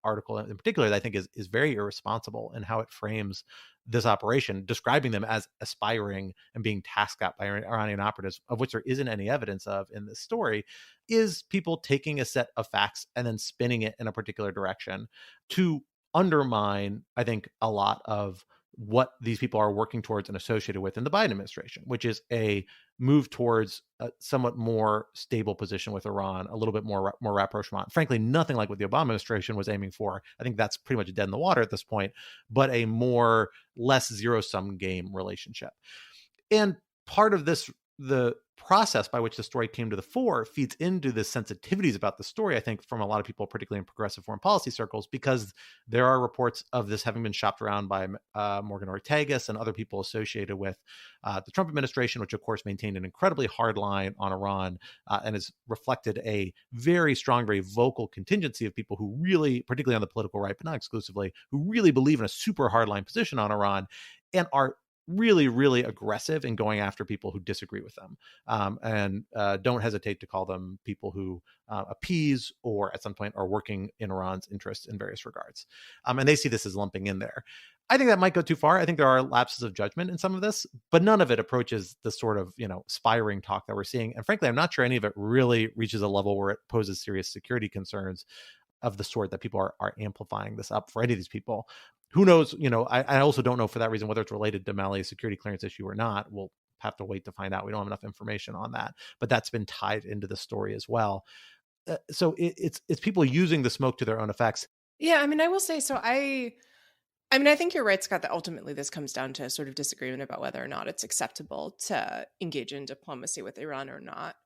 article in particular that I think is very irresponsible in how it frames this operation, describing them as aspiring and being tasked out by Iranian operatives, of which there isn't any evidence of in this story, is people taking a set of facts and then spinning it in a particular direction to undermine, I think, a lot of what these people are working towards and associated with in the Biden administration, which is a move towards a somewhat more stable position with Iran, a little bit more rapprochement. Frankly, nothing like what the Obama administration was aiming for. I think that's pretty much dead in the water at this point, but a less zero-sum game relationship. And part of this, the process by which the story came to the fore, feeds into the sensitivities about the story, I think, from a lot of people, particularly in progressive foreign policy circles, because there are reports of this having been shopped around by Morgan Ortagus and other people associated with the Trump administration, which of course maintained an incredibly hard line on Iran and has reflected a very strong, very vocal contingency of people who really, particularly on the political right, but not exclusively, who really believe in a super hardline position on Iran and are really, really aggressive in going after people who disagree with them, and don't hesitate to call them people who appease or at some point are working in Iran's interests in various regards. And they see this as lumping in there. I think that might go too far. I think there are lapses of judgment in some of this, but none of it approaches the sort of, spiring talk that we're seeing. And frankly, I'm not sure any of it really reaches a level where it poses serious security concerns of the sort that people are amplifying this up for any of these people. Who knows? I also don't know for that reason whether it's related to Mali's security clearance issue or not. We'll have to wait to find out. We don't have enough information on that, but that's been tied into the story as well. So it's people using the smoke to their own effects. Yeah, I mean, I will say, so I think you're right, Scott, that ultimately this comes down to a sort of disagreement about whether or not it's acceptable to engage in diplomacy with Iran or not.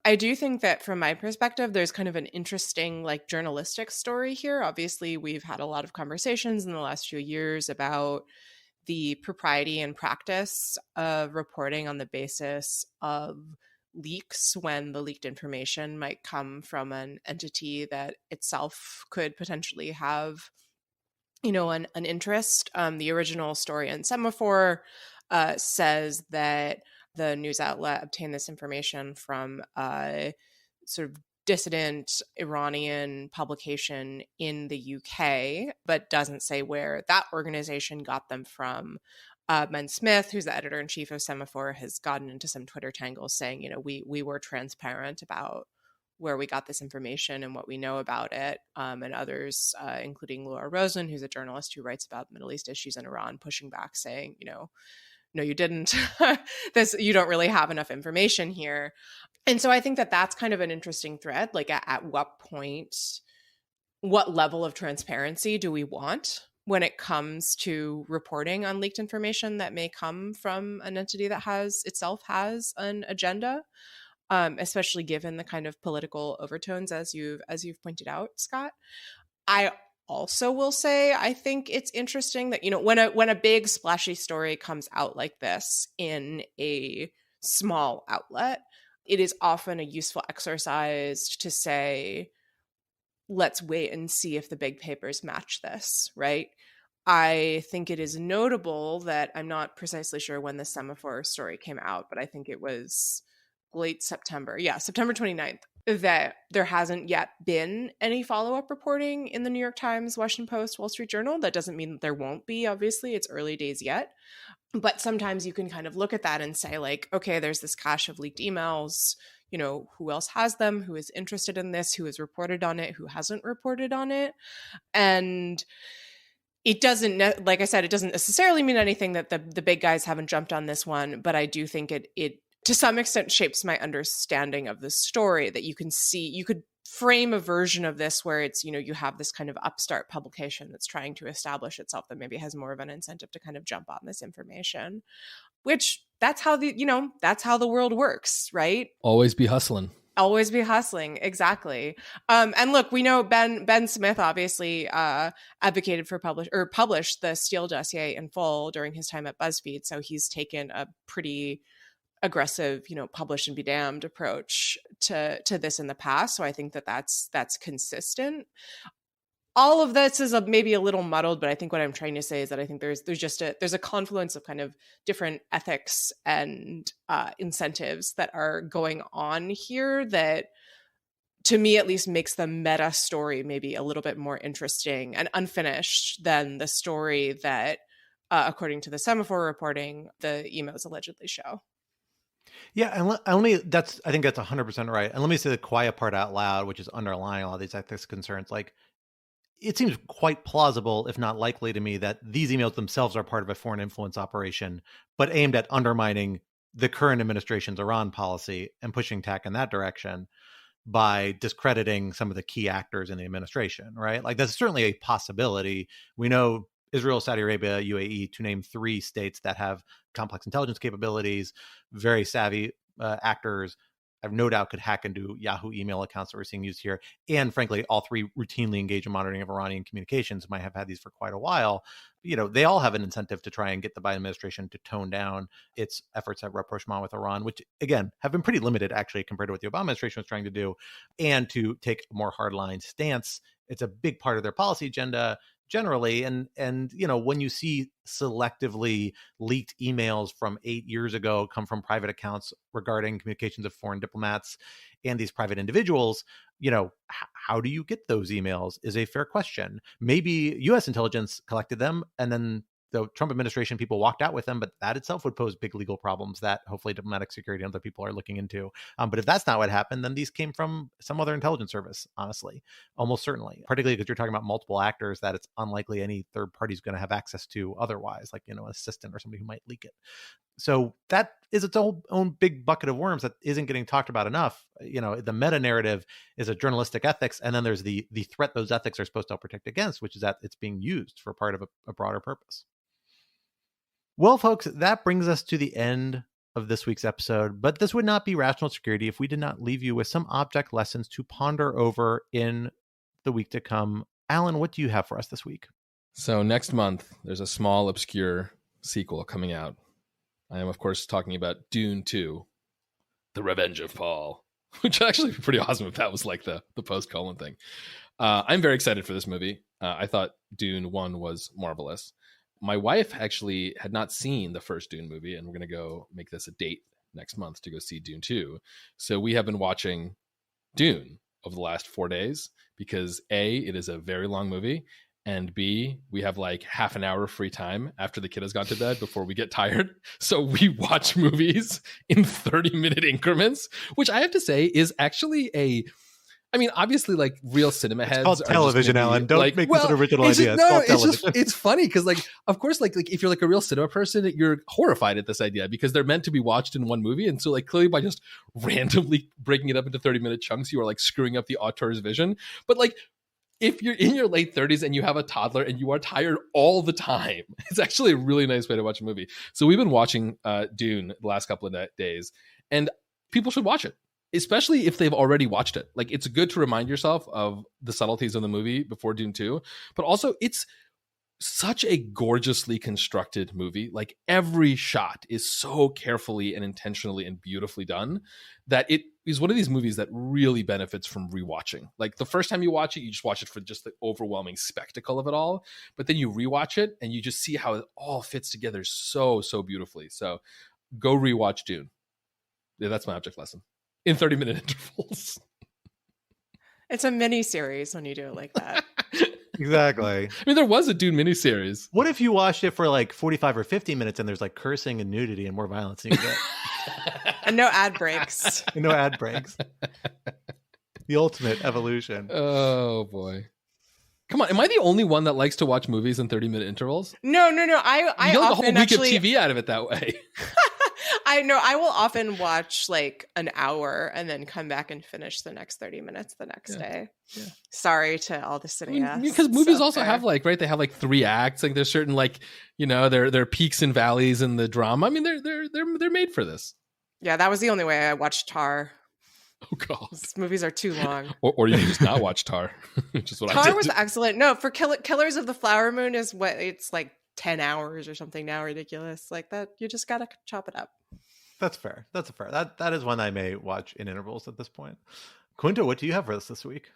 I do think that from my perspective, there's kind of an interesting journalistic story here. Obviously, we've had a lot of conversations in the last few years about the propriety and practice of reporting on the basis of leaks when the leaked information might come from an entity that itself could potentially have, an interest. The original story in Semaphore says that the news outlet obtained this information from a sort of dissident Iranian publication in the UK, but doesn't say where that organization got them from. Ben Smith, who's the editor-in-chief of Semaphore, has gotten into some Twitter tangles saying, we were transparent about where we got this information and what we know about it, and others, including Laura Rosen, who's a journalist who writes about Middle East issues in Iran, pushing back, saying, no, you didn't. You don't really have enough information here. And so I think that that's kind of an interesting thread. At what point, what level of transparency do we want when it comes to reporting on leaked information that may come from an entity that has an agenda, especially given the kind of political overtones as you've pointed out, Scott. I also will say, I think it's interesting that, when a big splashy story comes out like this in a small outlet, it is often a useful exercise to say, let's wait and see if the big papers match this, right? I think it is notable that I'm not precisely sure when the Semaphore story came out, but I think it was late September. Yeah, September 29th. That there hasn't yet been any follow-up reporting in the New York Times, Washington Post, Wall Street Journal. That doesn't mean that there won't be, obviously. It's early days yet. But sometimes you can kind of look at that and say, okay, there's this cache of leaked emails. Who else has them? Who is interested in this? Who has reported on it? Who hasn't reported on it? And it doesn't, like I said, it doesn't necessarily mean anything that the big guys haven't jumped on this one. But I do think it to some extent shapes my understanding of the story, that you could frame a version of this where it's, you have this kind of upstart publication that's trying to establish itself, that maybe has more of an incentive to kind of jump on this information, which that's how the world works, right? Always be hustling. Always be hustling. Exactly. And look, we know Ben Smith obviously advocated for published the Steele dossier in full during his time at BuzzFeed. So he's taken a pretty aggressive, publish and be damned approach to this in the past. So I think that that's consistent. all of this is maybe a little muddled, but I think what I'm trying to say is that I think there's a confluence of kind of different ethics and incentives that are going on here that, to me at least, makes the meta story maybe a little bit more interesting and unfinished than the story that, according to the semaphore reporting, the emails allegedly show. Yeah, and I think that's 100% right. And let me say the quiet part out loud, which is underlying all these ethics concerns. Like, it seems quite plausible, if not likely to me, that these emails themselves are part of a foreign influence operation, but aimed at undermining the current administration's Iran policy and pushing tack in that direction by discrediting some of the key actors in the administration, right? Like, that's certainly a possibility. We know Israel, Saudi Arabia, UAE, to name 3 states that have complex intelligence capabilities, very savvy actors, I have no doubt could hack into Yahoo email accounts that we're seeing used here. And frankly, all 3 routinely engage in monitoring of Iranian communications, might have had these for quite a while. You know, they all have an incentive to try and get the Biden administration to tone down its efforts at rapprochement with Iran, which, again, have been pretty limited, actually, compared to what the Obama administration was trying to do, and to take a more hardline stance. It's a big part of their policy agenda generally. And you know, when you see selectively leaked emails from 8 years ago come from private accounts regarding communications of foreign diplomats and these private individuals, you know, how do you get those emails is a fair question. Maybe U.S. intelligence collected them and then the Trump administration people walked out with them, but that itself would pose big legal problems that hopefully diplomatic security and other people are looking into. But if that's not what happened, then these came from some other intelligence service, honestly, almost certainly, particularly because you're talking about multiple actors that it's unlikely any third party is going to have access to otherwise, like, you know, an assistant or somebody who might leak it. So that is its own big bucket of worms that isn't getting talked about enough. You know, the meta narrative is a journalistic ethics, and then there's the threat those ethics are supposed to protect against, which is that it's being used for part of a broader purpose. Well, folks, that brings us to the end of this week's episode, but this would not be Rational Security if we did not leave you with some object lessons to ponder over in the week to come. Alan, what do you have for us this week? So next month, there's a small, obscure sequel coming out. I am, of course, talking about Dune 2, The Revenge of Paul, which would actually be pretty awesome if that was like the post-colon thing. I'm very excited for this movie. I thought Dune 1 was marvelous. My wife actually had not seen the first Dune movie, and we're going to go make this a date next month to go see Dune 2. So we have been watching Dune over the last 4 days because A, it is a very long movie, and B, we have like half an hour of free time after the kid has gone to bed before we get tired. So we watch movies in 30-minute increments, which I have to say is actually obviously, like, real cinema heads. It's called television, Alan. Don't make this an original idea. It's funny because, like, of course, like if you're like a real cinema person, you're horrified at this idea because they're meant to be watched in one movie, and so like clearly by just randomly breaking it up into 30-minute chunks, you are like screwing up the auteur's vision. But like, if you're in your late 30s and you have a toddler and you are tired all the time, it's actually a really nice way to watch a movie. So we've been watching Dune the last couple of days, and people should watch it, especially if they've already watched it. Like, it's good to remind yourself of the subtleties of the movie before Dune 2, but also it's such a gorgeously constructed movie. Like, every shot is so carefully and intentionally and beautifully done that it is one of these movies that really benefits from rewatching. Like, the first time you watch it, you just watch it for just the overwhelming spectacle of it all, but then you rewatch it and you just see how it all fits together so beautifully. So go rewatch Dune. Yeah, that's my object lesson. In 30-minute intervals. It's a mini series when you do it like that. Exactly. I mean, there was a Dune miniseries. What if you watched it for like 45 or 50 minutes and there's like cursing and nudity and more violence than you get? And no ad breaks. And no ad breaks. The ultimate evolution. Oh, boy. Come on, am I the only one that likes to watch movies in 30-minute intervals? No. I you get like often a whole week actually of TV out of it that way. I know. I will often watch like an hour and then come back and finish the next 30 minutes the next day. Yeah. Sorry to all the cineasts. Because movies also have like, right? They have like 3 acts. Like, there's certain, like, you know, there are peaks and valleys in the drama. I mean, they're made for this. Yeah, that was the only way I watched Tar. Oh God, these movies are too long. or you can just not watch Tar, which is what Tar I did. was excellent. No, for Killers of the Flower Moon is what it's like 10 hours or something now. Ridiculous like that. You just gotta chop it up. That's fair. That is one I may watch in intervals at this point. Quinta, what do you have for us this week?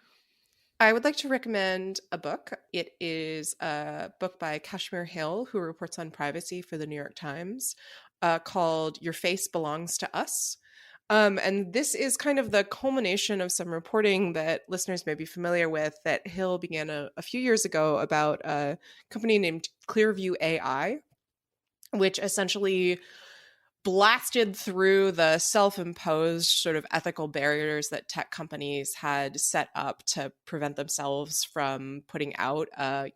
I would like to recommend a book. It is a book by Kashmir Hill, who reports on privacy for the New York Times, called Your Face Belongs to Us. And this is kind of the culmination of some reporting that listeners may be familiar with that Hill began a few years ago about a company named Clearview AI, which essentially blasted through the self-imposed sort of ethical barriers that tech companies had set up to prevent themselves from putting out a,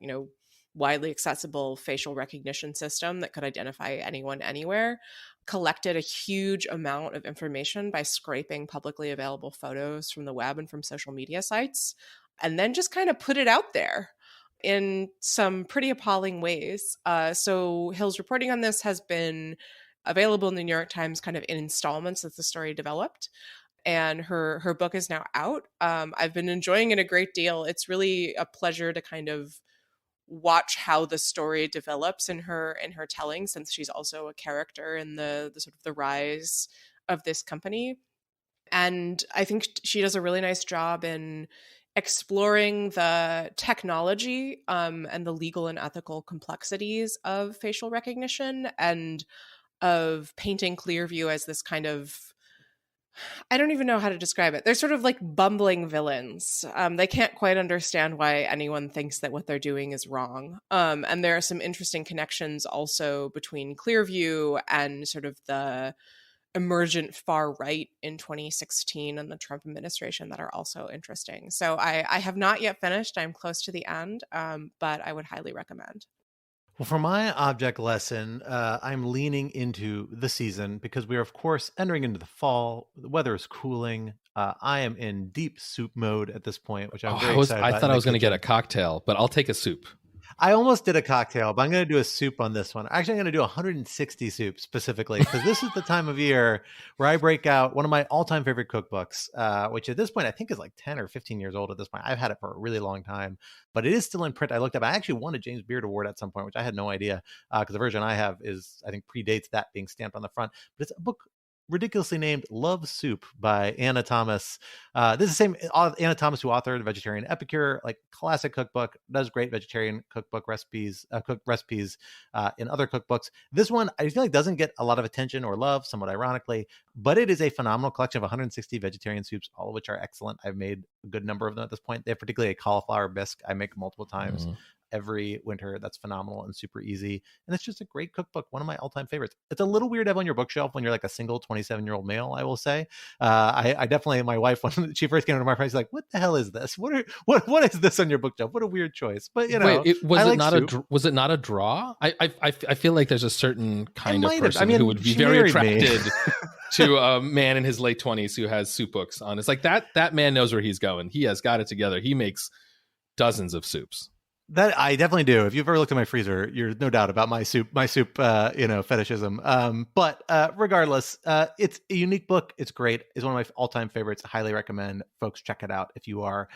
widely accessible facial recognition system that could identify anyone anywhere, collected a huge amount of information by scraping publicly available photos from the web and from social media sites, and then just kind of put it out there in some pretty appalling ways. So Hill's reporting on this has been available in the New York Times kind of in installments as the story developed. And her book is now out. I've been enjoying it a great deal. It's really a pleasure to kind of watch how the story develops in her telling, since she's also a character in the sort of the rise of this company. And I think she does a really nice job in exploring the technology and the legal and ethical complexities of facial recognition, and of painting Clearview as this kind of, I don't even know how to describe it. They're sort of like bumbling villains. They can't quite understand why anyone thinks that what they're doing is wrong. And there are some interesting connections also between Clearview and sort of the emergent far right in 2016 and the Trump administration that are also interesting. So I have not yet finished. I'm close to the end, but I would highly recommend. Well, for my object lesson, I'm leaning into the season because we are, of course, entering into the fall. The weather is cooling. I am in deep soup mode at this point, which I'm very excited about. I thought I was going to get a cocktail, but I'll take a soup. I almost did a cocktail, but I'm going to do a soup on this one. Actually, I'm going to do 160 soups specifically, because this is the time of year where I break out one of my all-time favorite cookbooks, which at this point I think is like 10 or 15 years old at this point. I've had it for a really long time, but it is still in print. I looked up. I actually won a James Beard Award at some point, which I had no idea, because the version I have is, I think, predates that being stamped on the front. But it's a book ridiculously named Love Soup by Anna Thomas. This is the same Anna Thomas who authored The Vegetarian Epicure, like classic cookbook, does great vegetarian cookbook recipes, cooked recipes in other cookbooks. This one, I feel like doesn't get a lot of attention or love, somewhat ironically, but it is a phenomenal collection of 160 vegetarian soups, all of which are excellent. I've made a good number of them at this point. They have particularly a cauliflower bisque I make multiple times. Every winter. That's phenomenal and super easy. And it's just a great cookbook. One of my all-time favorites. It's a little weird to have on your bookshelf when you're like a single 27-year-old male, I will say. I definitely, my wife, when she first came to my place, like, what the hell is this? What is this on your bookshelf? What a weird choice. But was it not a draw? I feel like there's a certain kind of person who would be very attracted to a man in his late 20s who has soup books on. It's like that man knows where he's going. He has got it together. He makes dozens of soups. That I definitely do. If you've ever looked at my freezer, you're no doubt about my soup fetishism. But regardless, it's a unique book. It's great. It's one of my all-time favorites. I highly recommend folks check it out if you are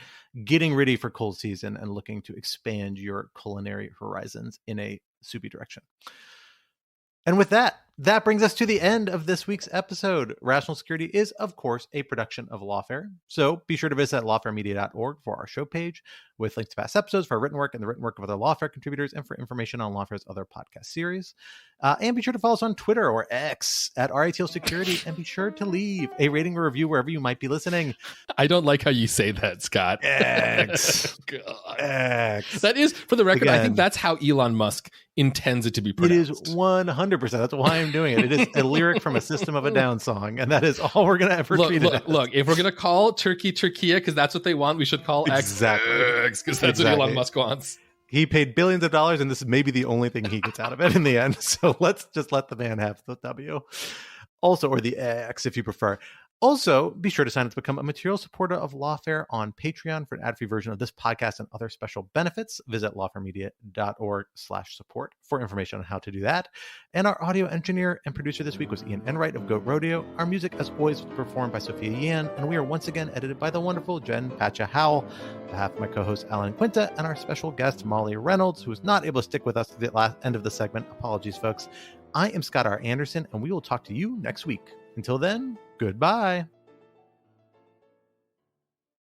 getting ready for cold season and looking to expand your culinary horizons in a soupy direction. And with that brings us to the end of this week's episode. Rational Security is, of course, a production of Lawfare. So be sure to visit lawfaremedia.org for our show page with links to past episodes, for our written work and the written work of other Lawfare contributors, and for information on Lawfare's other podcast series. And be sure to follow us on Twitter or X at RATL Security, and be sure to leave a rating or review wherever you might be listening. I don't like how you say that, Scott. X. X. That is, for the record, again, I think that's how Elon Musk intends it to be pronounced. It is 100%. That's why I'm doing it. It is a lyric from a System of a Down song, and that is all we're going to ever treat it as. Look, if we're going to call Turkey Turkiya because that's what they want, we should call X because that's what Elon Musk wants. He paid billions of dollars, and this is maybe the only thing he gets out of it in the end. So let's just let the man have the W. Also, or the X if you prefer. Also, be sure to sign up to become a material supporter of Lawfare on Patreon for an ad-free version of this podcast and other special benefits. Visit lawfaremedia.org/support for information on how to do that. And our audio engineer and producer this week was Ian Enright of Goat Rodeo. Our music, as always, was performed by Sophia Yan, and we are once again edited by the wonderful Jen Patcha Howell. On behalf of my co-host Alan Quinta and our special guest Molly Reynolds, who was not able to stick with us to the last end of the segment. Apologies, folks. I am Scott R. Anderson, and we will talk to you next week. Until then, goodbye.